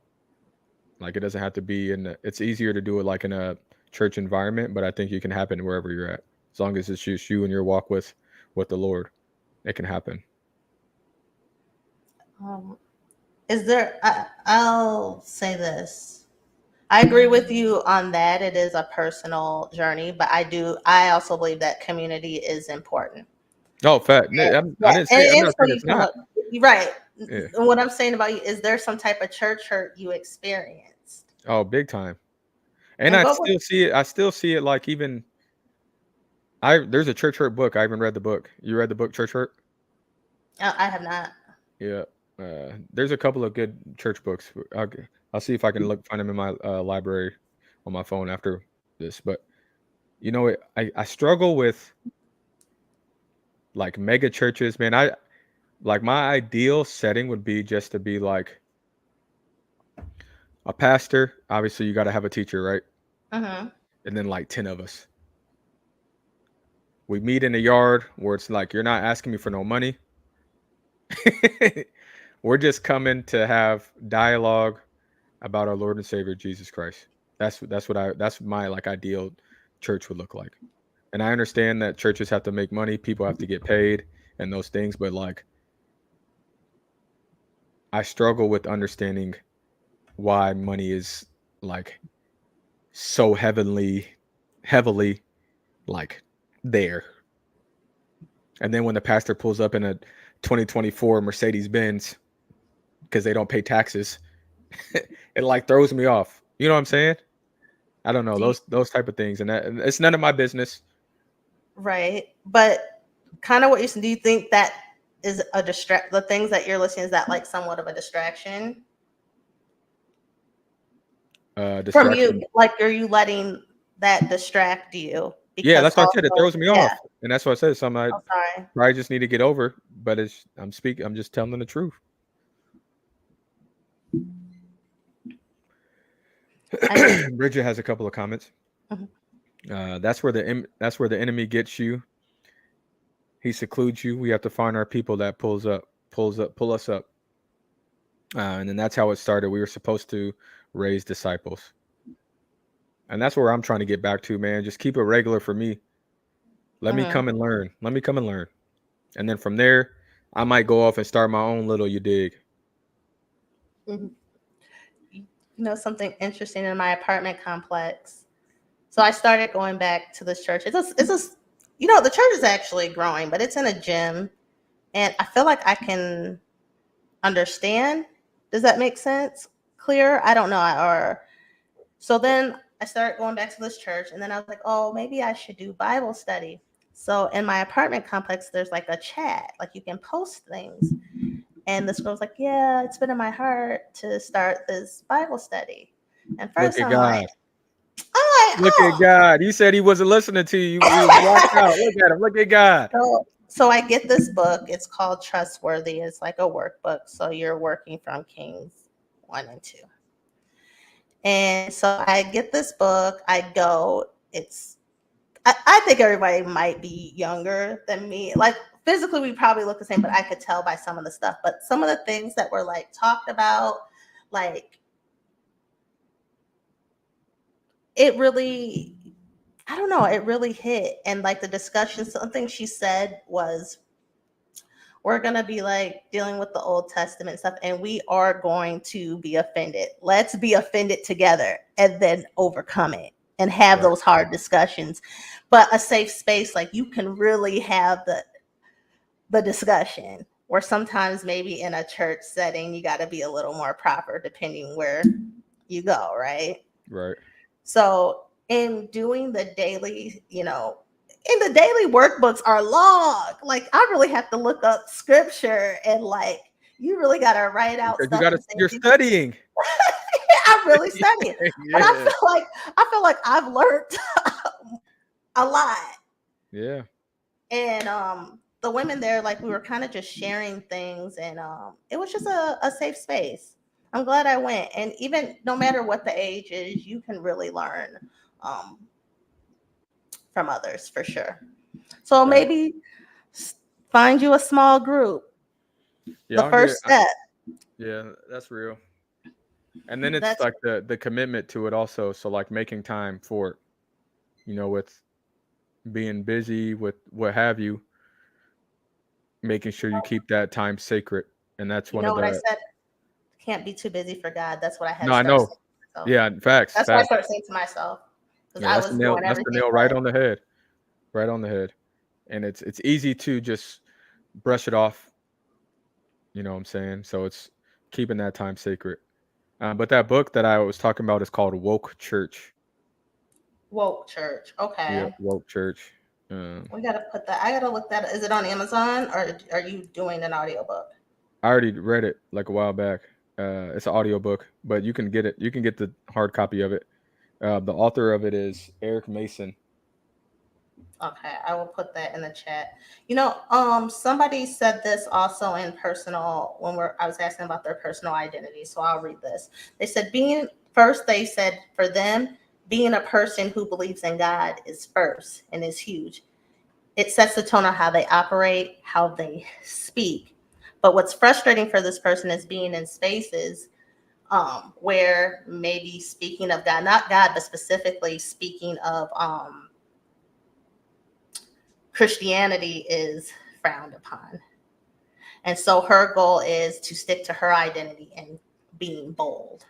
Like it doesn't have to be it's easier to do it like in a church environment, but I think you can happen wherever you're at. As long as it's just you and your walk with the Lord, it can happen. Is there, I'll say this. I agree with you on that. It is a personal journey, but I also believe that community is important. Oh, fact. And, I yeah, didn't say. and I'm it not is for saying you it's from not. what, right. Yeah. And what I'm saying about you, is there some type of church hurt you experienced? Oh, big time. And And I what was, still see it. I still see it like even there's a church hurt book. I even read the book. You read the book Church Hurt? I have not. Yeah. There's a couple of good church books. I'll see if I can find them in my library on my phone after this. But I struggle with like mega churches, man. I like my ideal setting would be just to be like a pastor. Obviously, you got to have a teacher, right? Mm-hmm. And then like 10 of us. We meet in the yard where it's like you're not asking me for no money. We're just coming to have dialogue about our Lord and Savior Jesus Christ. That's my like ideal church would look like. And I understand that churches have to make money, people have to get paid and those things, but like I struggle with understanding why money is like so heavily like there. And then when the pastor pulls up in a 2024 Mercedes Benz because they don't pay taxes, it like throws me off. You know what I'm saying? I don't know Do you, those type of things, and it's none of my business. right. But kind of what you said, do you think that is a the things that you're listening, is that like somewhat of a distraction from you? Distraction. Like, are you letting that distract you? Yeah, Because that's what I said. It also, throws me yeah. off, and that's what I said. Something I Oh, sorry. probably just need to get over. But I'm just telling the truth. Bridget has a couple of comments. Mhm. That's where the enemy gets you. He secludes you. We have to find our people that pull us up, and then that's how it started. We were supposed to raise disciples, and that's where I'm trying to get back to, man. Just keep it regular for me. Let me come and learn. Let me come and learn, and then from there, I might go off and start my own little. You dig? Mhm. You know something interesting in my apartment complex? So I started going back to this church. The church is actually growing, but it's in a gym, and I feel like I can understand. Does that make sense? Clear? I don't know. Or so then I started going back to this church, and then I was like, oh, maybe I should do Bible study. So in my apartment complex, there's like a chat, like you can post things. And this girl was like, yeah, it's been in my heart to start this Bible study. And Look first at I'm like, God. Look at oh. God. He said he wasn't listening to you. He was blocked out. Look at him. Look at God. So I get this book. It's called Trustworthy. It's like a workbook. So you're working from Kings 1 and 2. And so I get this book. I go. I think everybody might be younger than me. Like physically, we probably look the same, but I could tell by some of the stuff. But some of the things that were like talked about, like it really, I don't know, it really hit. And like the discussion, something she said was, we're going to be like dealing with the Old Testament stuff, and we are going to be offended. Let's be offended together and then overcome it and have Right. those hard discussions. But a safe space, like you can really have the discussion Or sometimes maybe in a church setting, you got to be a little more proper depending where you go, right? Right. So in doing the daily, in the daily workbooks are long. Like I really have to look up scripture and like you really got to write out Because stuff and you're things. studying. I'm really studying, but Yeah. I feel like I've learned a lot. Yeah. And the women there, like we were kind of just sharing things, and it was just a safe space. I'm glad I went, and even no matter what the age is, you can really learn um, from others for sure. So Right. maybe find you a small group. Yeah, The first step. yeah, that's real. And then it's That's like the commitment to it also. So like making time for it, with being busy with what have you, making sure you keep that time sacred. And that's you one know of what I the said. Can't be too busy for God. That's what I had no, to I start know. saying to myself. Yeah, facts, That's what I facts. started saying to myself because Yeah, I was doing that's the everything nail right but on the head. Right on the head. And it's easy to just brush it off, you know what I'm saying? So it's keeping that time sacred. But that book that I was talking about is called Woke Church. woke church. Yeah, Okay. Woke Church. Um, We gotta put that. I gotta look that. Is it on Amazon or are you doing an audiobook? I already read it like a while back. It's an audiobook, but you can get it. You can get the hard copy of it. The author of it is Eric Mason. Okay, I will put that in the chat. Somebody said this also in personal when I was asking about their personal identity. So I'll read this. They said they said for them, being a person who believes in God is first and is huge. It sets the tone on how they operate, how they speak. But what's frustrating for this person is being in spaces where maybe speaking of God, not God, but specifically speaking of Christianity is frowned upon. And so her goal is to stick to her identity and being bold.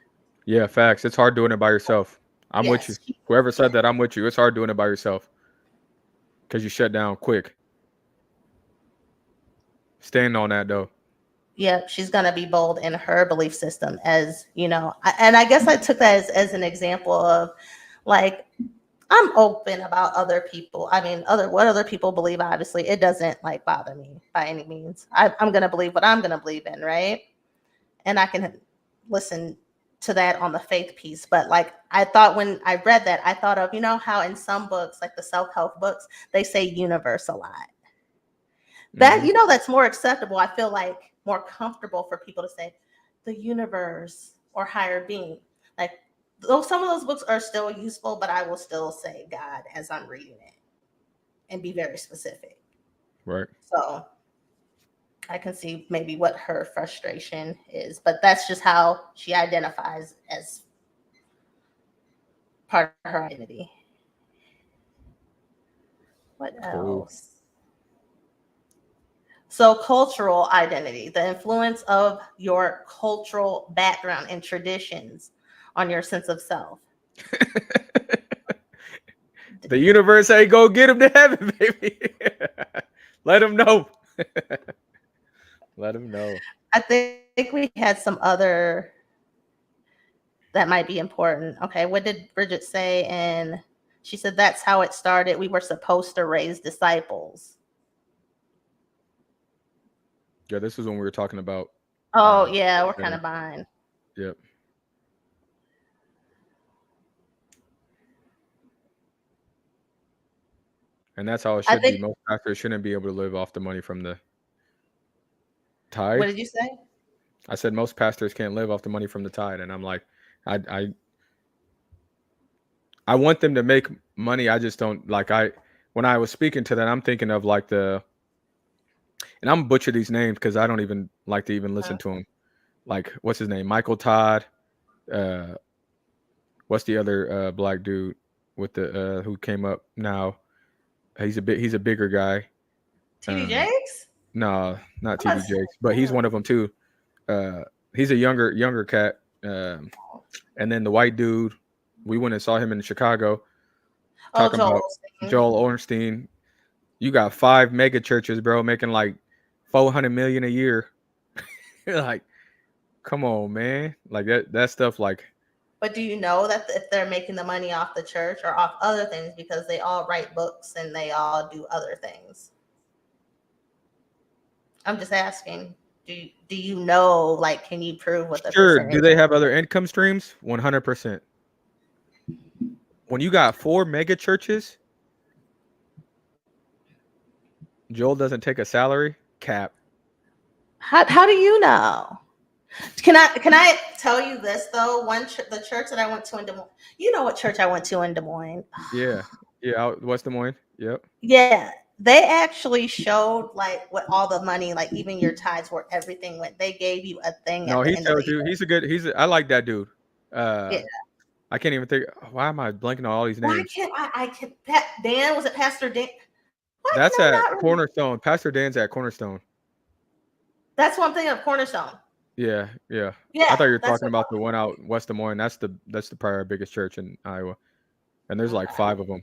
Yeah, facts. It's hard doing it by yourself. I'm with you. Yes. Whoever said that, I'm with you. It's hard doing it by yourself because you shut down quick. Stand on that though. Yeah, she's going to be bold in her belief system and I guess I took that as an example of like, I'm open about other people. I mean, what other people believe, obviously, it doesn't like bother me by any means. I'm going to believe what I'm going to believe in, right? And I can listen to that on the faith piece. But like, I thought when I read that, I thought of, how in some books, like the self-help books, they say universe a lot. That, Hmm. that's more acceptable. I feel like more comfortable for people to say the universe or higher being. Like, though some of those books are still useful, but I will still say God as I'm reading it and be very specific. Right. So I can see maybe what her frustration is, but that's just how she identifies as part of her identity. What Cool. else? So, cultural identity, the influence of your cultural background and traditions on your sense of self. The universe ain't go get him to heaven, baby. Let him know. Let him know. I think we had some other that might be important. Okay, what did Bridget say? And she said that's how it started. We were supposed to raise disciples. Yeah, this is when we were talking about. Oh, Uh, yeah, we're kind yeah. of behind. Yep. And that's how it I should be. think, Most pastors shouldn't be able to live off the money from the what tithe. did you say? I said most pastors can't live off the money from the tithe, and I'm like, I I I want them to make money. I just don't like. When I was speaking to that, I'm thinking of like and I'm gonna butcher these names because I don't even like to even listen to them. Like what's his name? Michael Todd. Uh, what's the other black dude with the who came up now? He's a bigger guy. TD Um, Jakes? no, not I'm TD Jakes, but he's one of them too. Uh, he's a younger cat. And then the white dude, we went and saw him in Chicago. Oh, Talking Joel about Osteen. Joel Ornstein. You got 5 mega churches, bro, making like 400 million a year. Like, come on, man. Like that stuff. Like, But do you know that if they're making the money off the church or off other things, because they all write books and they all do other things? I'm just asking. Do you know? Like, can you prove what the sure. Do percentage? they have other income streams? 100%. When you got 4 mega churches, Joel doesn't take a salary cap. How do you know? Can I tell you this though? The church that I went to in Des Moines. You know what church I went to in Des Moines? Yeah, yeah. Out West Des Moines. Yep. Yeah, they actually showed like what all the money, like even your tithes, where everything went. They gave you a thing No, at the he end of tells the you year. he's a good. I like that dude. Yeah. I can't even think. Why am I blanking on all these Why names? can't I? I can. Dan, was it Pastor Dan? Why can That's I at not remember? Cornerstone. Pastor Dan's at Cornerstone. That's one thing of Cornerstone. Yeah, yeah. I Yeah, thought you were that's talking what. about the one out West Des Moines. That's the probably biggest church in Iowa, and there's like Okay. 5 of them.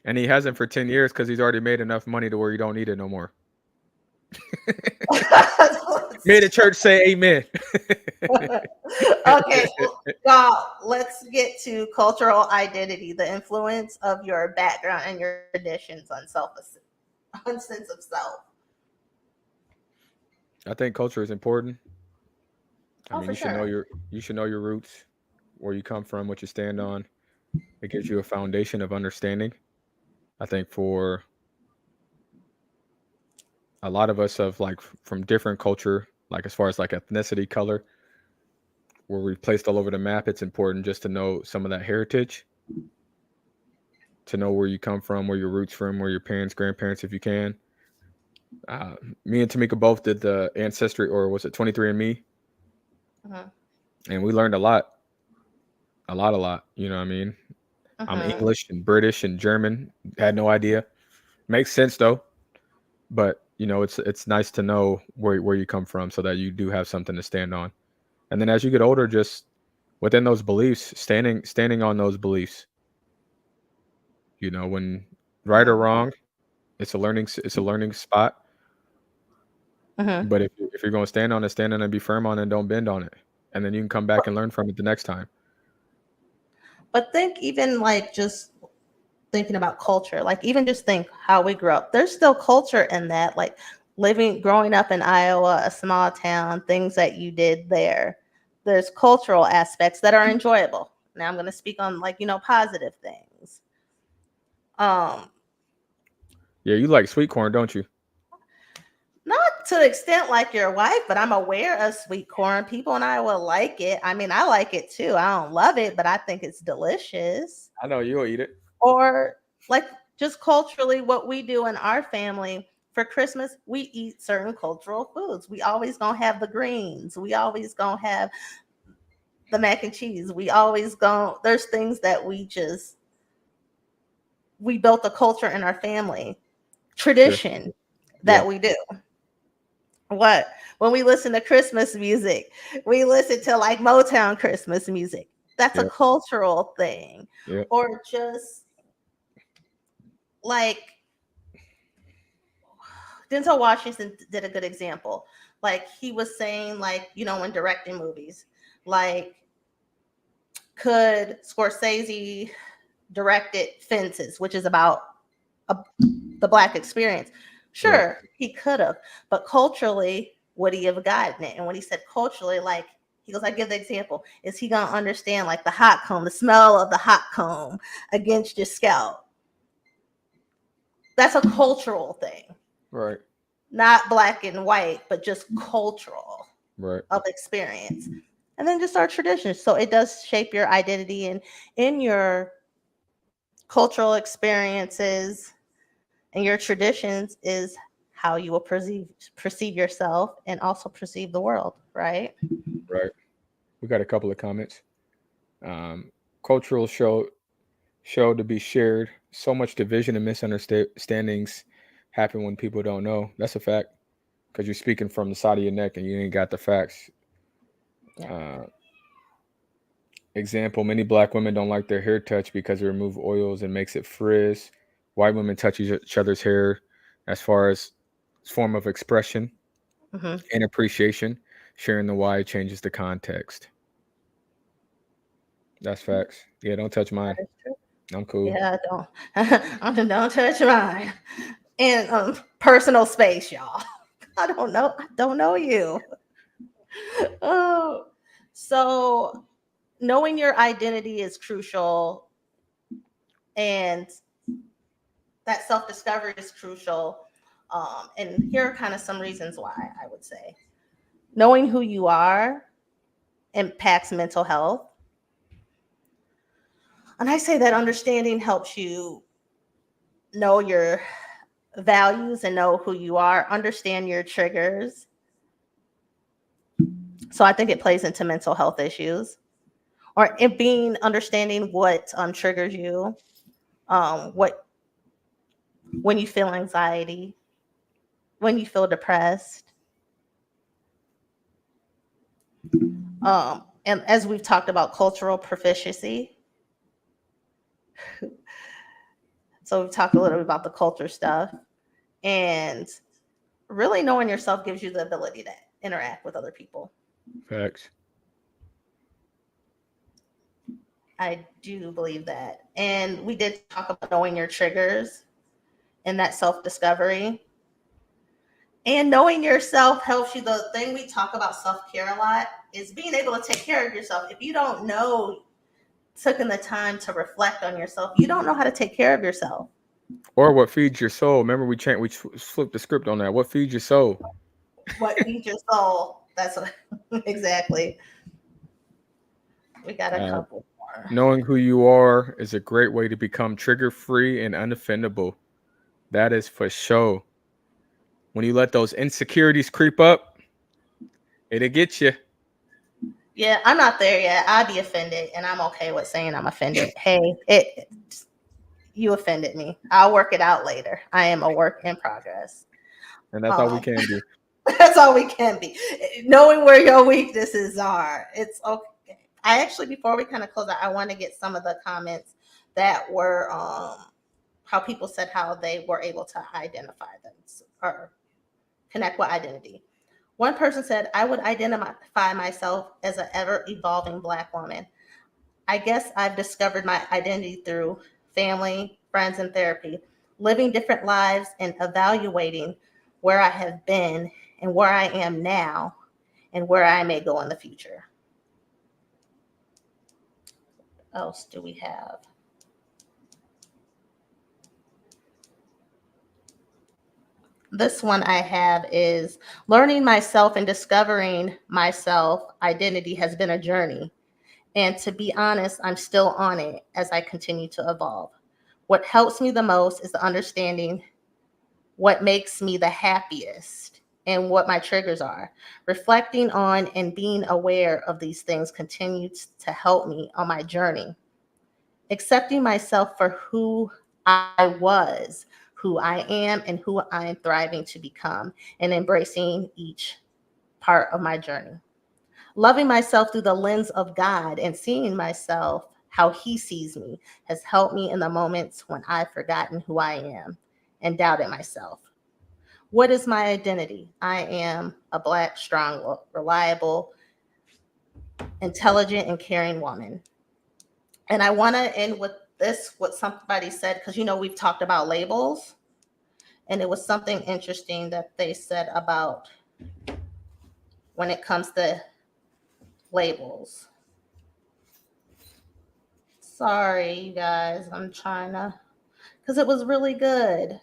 And he hasn't for 10 years because he's already made enough money to where you don't need it no more. May the church say amen. Okay, well, let's get to cultural identity, the influence of your background and your traditions on on sense of self. I think culture is important. I Oh, mean, for sure. you should know your roots, where you come from, what you stand on. It gives you a foundation of understanding. I think for a lot of us of like from different culture, like as far as like ethnicity, color, where we've placed all over the map, it's important just to know some of that heritage, to know where you come from, where your roots from, where your parents, grandparents, if you can. Uh, Me and Tamika both did the ancestry, or was it 23andMe? Mhm. And we learned a lot, a lot. You know what I mean? I'm Mhm. English and British and German. Had no idea. Makes sense though. But it's nice to know where you come from so that you do have something to stand on. And then as you get older, just within those beliefs, standing on those beliefs. When right or Mhm. wrong, it's a learning spot. Mhm. But if you're going to stand on it and be firm on it, and don't bend on it, and then you can come back and learn from it the next time. But think even like just thinking about culture, like even just think how we grew up. There's still culture in that, like growing up in Iowa, a small town, things that you did there. There's cultural aspects that are enjoyable. Now I'm going to speak on like, positive things. Um, Yeah, you like sweet corn, don't you? Not to the extent like your wife, but I'm aware of sweet corn. People in Iowa like it. I mean, I like it too. I don't love it, but I think it's delicious. I know you'll eat it. Or like just culturally, what we do in our family for Christmas, we eat certain cultural foods. We always gonna have the greens. We always gonna have the mac and cheese. We always gonna there's things that we built a culture in our family, Yeah, tradition yeah, that we do. What when we listen to Christmas music, we listen to like Motown Christmas music. That's a yeah, cultural thing. yeah, Or just like Denzel Washington did a good example. Like he was saying, like, when directing movies, like, could Scorsese directed Fences, which is about a, the Black experience? right, Sure, he could have, but culturally, would he have gotten it? And when he said culturally, like, he goes, I give the example, is he gonna understand like the hot comb, the smell of the hot comb against your scalp? That's a cultural thing, right, not black and white, but just cultural right. of experience. And then just our traditions. So it does shape your identity, and in your cultural experiences and your traditions is how you will perceive yourself and also perceive the world, right? Right. We got a couple of comments. Cultural show to be shared. So much division and misunderstandings happen when people don't know. That's a fact because you're speaking from the side of your neck and you ain't got the facts. Yeah. Uh, Example: many black women don't like their hair touched because it removes oils and makes it frizz. White women touch each other's hair. As far as form of expression Hmm. and appreciation. Sharing the why changes the context. That's facts. Yeah, don't touch That mine. is true. I'm cool. Yeah, don't touch mine. And personal space, y'all. I don't know. I don't know you. Oh, so knowing your identity is crucial, and that self discovery is crucial. And here are kind of some reasons why I would say knowing who you are impacts mental health. And I say that understanding helps you know your values and know who you are, understand your triggers. So I think it plays into mental health issues or it being understanding what triggers you, what when you feel anxiety, when you feel depressed. And as we've talked about cultural proficiency, so we've talked a little bit about the culture stuff, and really knowing yourself gives you the ability to interact with other people. Facts. I do believe that. And we did talk about knowing your triggers and that self discovery. And knowing yourself helps you. The thing we talk about self care a lot is being able to take care of yourself. If you don't know, taking the time to reflect on yourself, you don't know how to take care of yourself. Or what feeds your soul? Remember, flipped the script on that. What feeds your soul? What feeds your soul? That's what exactly. We got a Uh, couple more. Knowing who you are is a great way to become trigger free and unoffendable. That is for sure. When you let those insecurities creep up, it'll get you. Yeah, I'm not there yet. I'd be offended, and I'm okay with saying I'm offended. Hey, it you offended me. I'll work it out later. I am a work in progress. And that's all we Um, can do. that's all we can be. Knowing where your weaknesses are. It's okay. I actually, before we kind of close out, I want to get some of the comments that were how people said how they were able to identify them or connect with identity. One person said, I would identify myself as an ever evolving Black woman. I guess I've discovered my identity through family, friends, and therapy, living different lives and evaluating where I have been and where I am now and where I may go in the future. What else do we have? This one I have is learning myself and discovering myself identity has been a journey. And to be honest, I'm still on it as I continue to evolve. What helps me the most is the understanding what makes me the happiest and what my triggers are. Reflecting on and being aware of these things continues to help me on my journey. Accepting myself for who I was, who I am, and who I am thriving to become, and embracing each part of my journey. Loving myself through the lens of God and seeing myself how He sees me has helped me in the moments when I've forgotten who I am and doubted myself. What is my identity? I am a Black, strong, reliable, intelligent, and caring woman. And I want to end with this, what somebody said, because we've talked about labels, and it was something interesting that they said about when it comes to labels. Sorry, you guys, I'm trying to, because it was really good.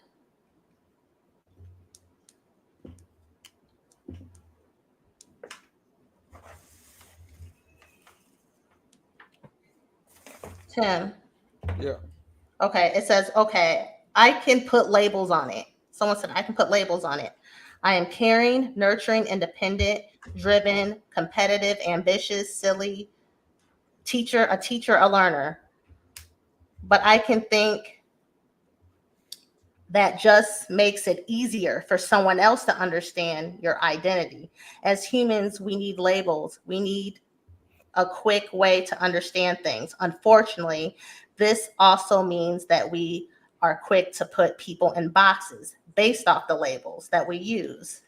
Tim, Yeah. okay, it says, okay, I can put labels on it. Someone said, I can put labels on it. I am caring, nurturing, independent, driven, competitive, ambitious, silly, a teacher, a learner. But I can think that just makes it easier for someone else to understand your identity. As humans, we need labels. We need a quick way to understand things. Unfortunately, this also means that we are quick to put people in boxes. based off the labels that we use.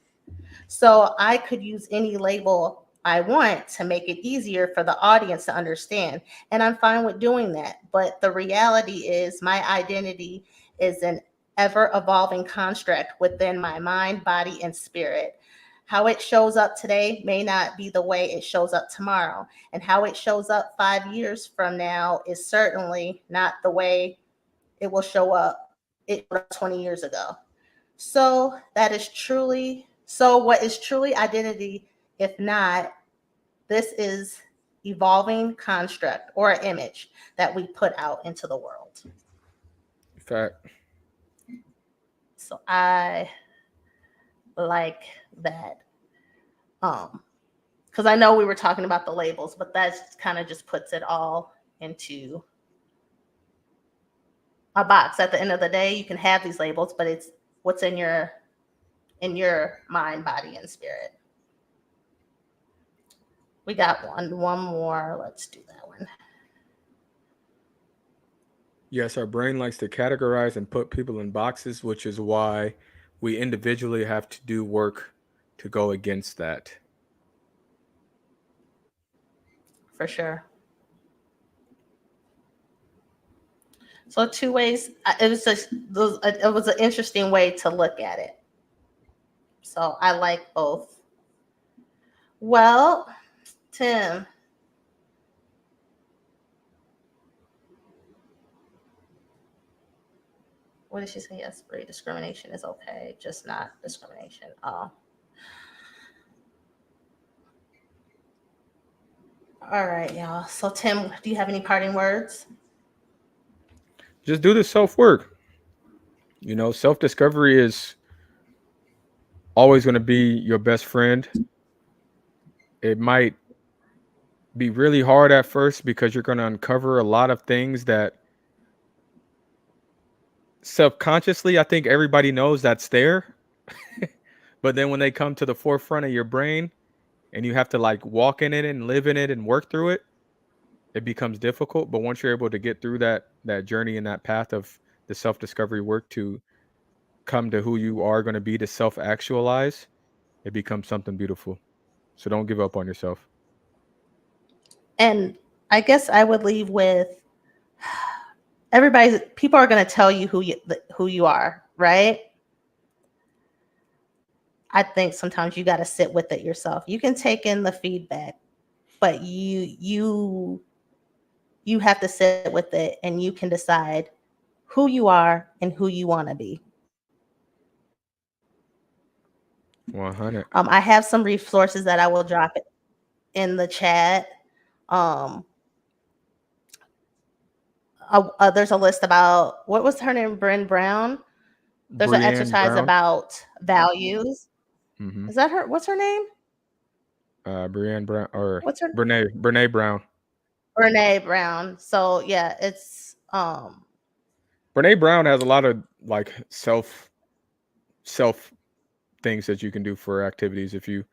So I could use any label I want to make it easier for the audience to understand. And I'm fine with doing that. But the reality is, my identity is an ever evolving construct within my mind, body, and spirit. How it shows up today may not be the way it shows up tomorrow. And how it shows up 5 years from now is certainly not the way it will show up it 20 years ago. So that is truly, so what is truly identity if not, this is evolving construct or image that we put out into the world. Fact. So I like that. Because I know we were talking about the labels, but that kind of just puts it all into a box. At the end of the day, you can have these labels, but it's what's in your mind, body, and spirit. We got one more. Let's do that one. Yes, our brain likes to categorize and put people in boxes, which is why we individually have to do work to go against that. For sure. So 2 ways. It was an interesting way to look at it. So I like both. Well, Tim, what did she say? Yes, discrimination is okay, just not discrimination. Oh. All right, y'all. So Tim, do you have any parting words? Just do the self work. Self discovery is always going to be your best friend. It might be really hard at first because you're going to uncover a lot of things that subconsciously I think everybody knows that's there. But then when they come to the forefront of your brain and you have to like walk in it and live in it and work through it, it becomes difficult. But once you're able to get through that journey and that path of the self discovery work to come to who you are going to be, to self actualize, it becomes something beautiful. So don't give up on yourself. And I guess I would leave with people are going to tell you who you are, right? I think sometimes you got to sit with it yourself. You can take in the feedback, but you have to sit with it and you can decide who you are and who you want to be. 100. I have some resources that I will drop it in the chat. There's a list about, what was her name? Bryn Brown. There's an Breanne exercise Brown. about values. Mm-hmm. Is that her? What's her name? Breanne Brown or What's her? Brene Brown. Brene Brown. So yeah, it's Brene Brown has a lot of like self things that you can do for activities if you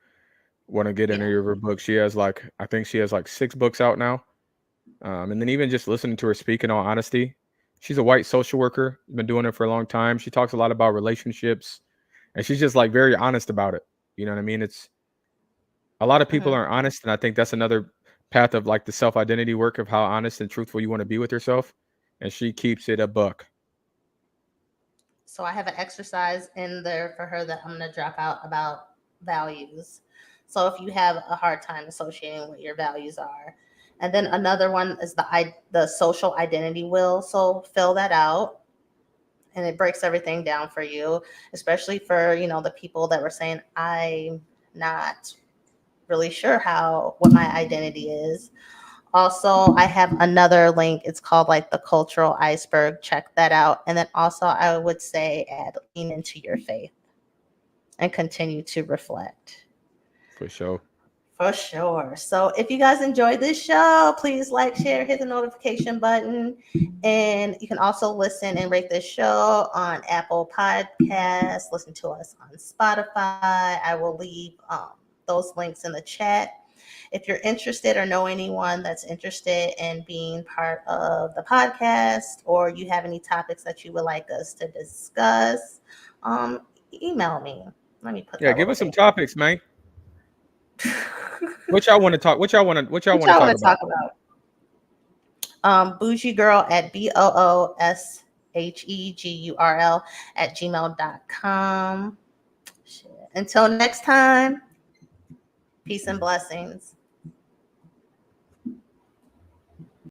want to get into yeah. her book. She has like, I think she has like 6 books out now. And then even just listening to her speak in all honesty, she's a white social worker, been doing it for a long time. She talks a lot about relationships and she's just like very honest about it. You know what I mean? It's a lot of people aren't honest. And I think that's another path of like the self-identity work of how honest and truthful you want to be with yourself. And she keeps it a buck. So I have an exercise in there for her that I'm going to drop out about values. So if you have a hard time associating what your values are. And then another one is the social identity wheel. So fill that out and it breaks everything down for you, especially for, the people that were saying, I'm not really sure what my identity is. Also, I have another link. It's called like the cultural iceberg. Check that out. And then also I would say lean into your faith and continue to reflect. For sure. For sure. So if you guys enjoyed this show, please like, share, hit the notification button. And you can also listen and rate this show on Apple Podcasts. Listen to us on Spotify. I will leave those links in the chat. If you're interested or know anyone that's interested in being part of the podcast, or you have any topics that you would like us to discuss, email me. Let me put Yeah, that give little us some thing. topics, man. What y'all want to talk? What y'all want to What talk y'all want to about? talk about? Bougie girl at BOOSHEGURL at gmail.com. Until next time, peace and blessings.